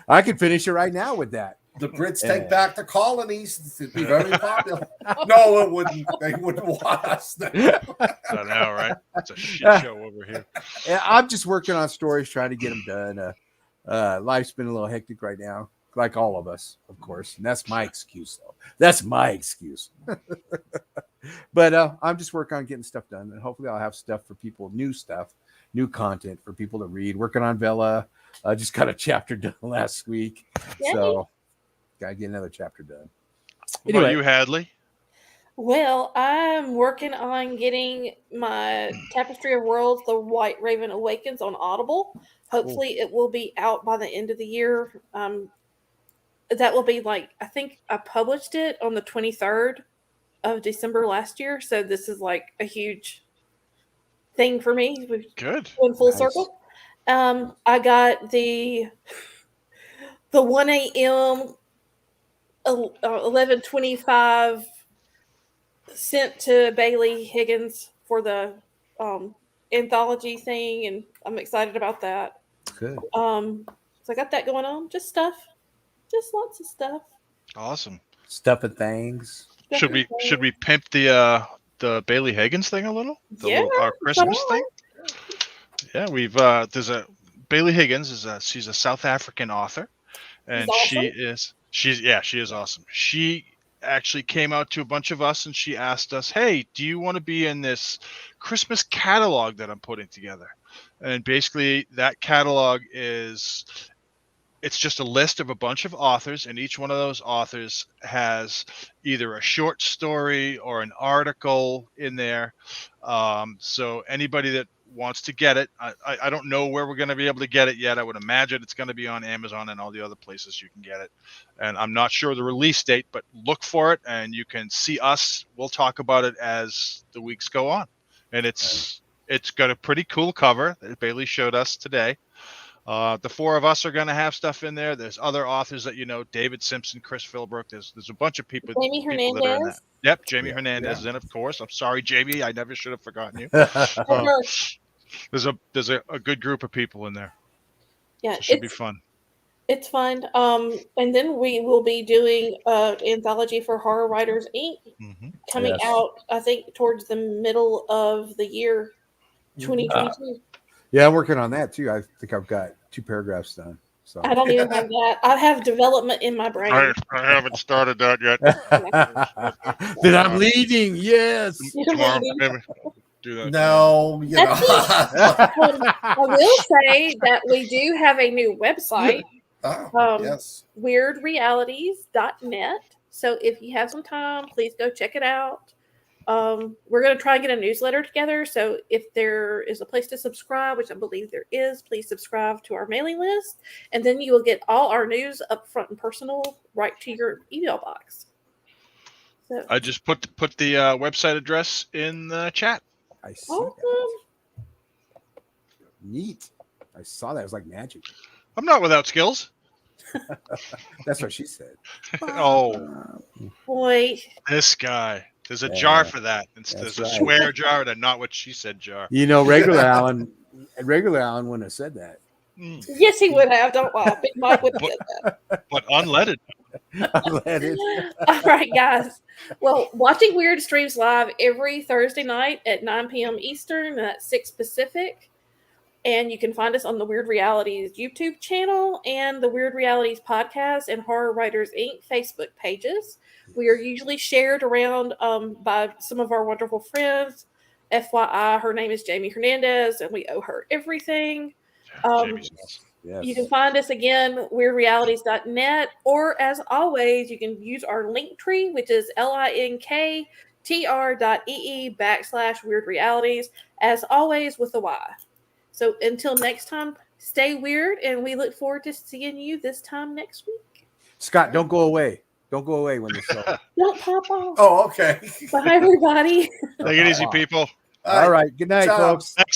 [SPEAKER 2] I could finish it right now with that.
[SPEAKER 4] The Brits take back the colonies. It'd be very popular. No, it wouldn't. They wouldn't want us.
[SPEAKER 3] I know, right? It's a shit show over here.
[SPEAKER 2] Yeah, I'm just working on stories, trying to get them done. Life's been a little hectic right now, like all of us, of course. And that's my excuse, though. That's my excuse. But I'm just working on getting stuff done, and hopefully I'll have stuff for people, new content for people to read. Working on Vela. I just got a chapter done last week,
[SPEAKER 1] Yay.
[SPEAKER 2] so gotta get another chapter done.
[SPEAKER 3] What about you, Hadley?
[SPEAKER 1] Well, I'm working on getting my Tapestry of Worlds, The White Raven Awakens on Audible. Hopefully it will be out by the end of the year. That will be I think I published it on the 23rd of December last year. So this is a huge thing for me. We've
[SPEAKER 3] Good.
[SPEAKER 1] gone full
[SPEAKER 2] Nice.
[SPEAKER 1] circle. I got the 1 a.m. 11:25 sent to Bailey Higgins for the anthology thing, and I'm excited about that.
[SPEAKER 2] Good.
[SPEAKER 1] So I got that going on. Just lots of stuff.
[SPEAKER 3] Awesome.
[SPEAKER 2] Stuff and things.
[SPEAKER 3] Should we pimp the Bailey Higgins thing a little? Our Christmas thing? Yeah, we've there's a Bailey Higgins she's a South African author, and
[SPEAKER 1] Awesome.
[SPEAKER 3] she is awesome. She actually came out to a bunch of us and she asked us, "Hey, do you want to be in this Christmas catalog that I'm putting together?" And basically that catalog it's just a list of a bunch of authors, and each one of those authors has either a short story or an article in there. So anybody that wants to get it, I don't know where we're going to be able to get it yet. I would imagine it's going to be on Amazon and all the other places you can get it. And I'm not sure the release date, but look for it and you can see us. We'll talk about it as the weeks go on. And it's got a pretty cool cover that Bailey showed us today. The four of us are going to have stuff in there. There's other authors that David Simpson, Chris Philbrook. There's a bunch of people.
[SPEAKER 1] Jamie
[SPEAKER 3] that are in that.
[SPEAKER 1] Hernandez.
[SPEAKER 3] Yep, Jamie Hernandez is in, of course. I'm sorry, Jamie. I never should have forgotten you. There's a good group of people in there.
[SPEAKER 1] Yeah,
[SPEAKER 3] So it should be fun.
[SPEAKER 1] It's fun. And then we will be doing an anthology for Horror Writers Inc. coming out, I think, towards the middle of the year 2022.
[SPEAKER 2] Yeah, I'm working on that too. I think I've got 2 paragraphs done. So
[SPEAKER 1] I don't even have that. I have development in my brain.
[SPEAKER 3] I haven't started that yet.
[SPEAKER 2] Then I'm leading. Yes.
[SPEAKER 3] Tomorrow, maybe. Do that.
[SPEAKER 4] No, you know.
[SPEAKER 1] I will say that we do have a new website,
[SPEAKER 4] Oh, yes.
[SPEAKER 1] weirdrealities.net. So if you have some time, please go check it out. We're going to try and get a newsletter together. So if there is a place to subscribe, which I believe there is, please subscribe to our mailing list. And then you will get all our news up front and personal right to your email box. So,
[SPEAKER 3] I just put the website address in the chat.
[SPEAKER 2] I see
[SPEAKER 1] awesome.
[SPEAKER 2] that. Neat. I saw that. It was like magic.
[SPEAKER 3] I'm not without skills.
[SPEAKER 2] That's what she said.
[SPEAKER 3] Oh,
[SPEAKER 1] Boy.
[SPEAKER 3] this guy. There's a
[SPEAKER 2] Yeah,
[SPEAKER 3] jar for that. There's
[SPEAKER 2] that's
[SPEAKER 3] a
[SPEAKER 2] right.
[SPEAKER 3] swear jar and a not what she said jar.
[SPEAKER 2] You know, regular Alan wouldn't have said that.
[SPEAKER 3] Mm.
[SPEAKER 1] Yes, he would have. Don't lie. Big Mike would have said that.
[SPEAKER 3] But unleaded.
[SPEAKER 2] Let it.
[SPEAKER 1] All right, guys. Well, watching Weird streams live every Thursday night at 9 p.m. Eastern, and that's 6 Pacific. And you can find us on the Weird Realities YouTube channel and the Weird Realities Podcast and Horror Writers Inc. Facebook pages. We are usually shared around by some of our wonderful friends. FYI, her name is Jamie Hernandez, and we owe her everything.
[SPEAKER 3] Jamie's nuts.
[SPEAKER 2] Yes.
[SPEAKER 1] You can find us again, weirdrealities.net, or as always, you can use our link tree, which is linktr.ee/weirdrealities, as always with a Y. So until next time, stay weird, and we look forward to seeing you this time next week.
[SPEAKER 2] Scott, don't go away. Don't go away when the show.
[SPEAKER 1] Don't pop off.
[SPEAKER 4] Oh, okay.
[SPEAKER 1] Bye, everybody.
[SPEAKER 3] Take it easy, people.
[SPEAKER 2] All right. Good night,
[SPEAKER 4] Ciao.
[SPEAKER 2] folks.
[SPEAKER 3] Next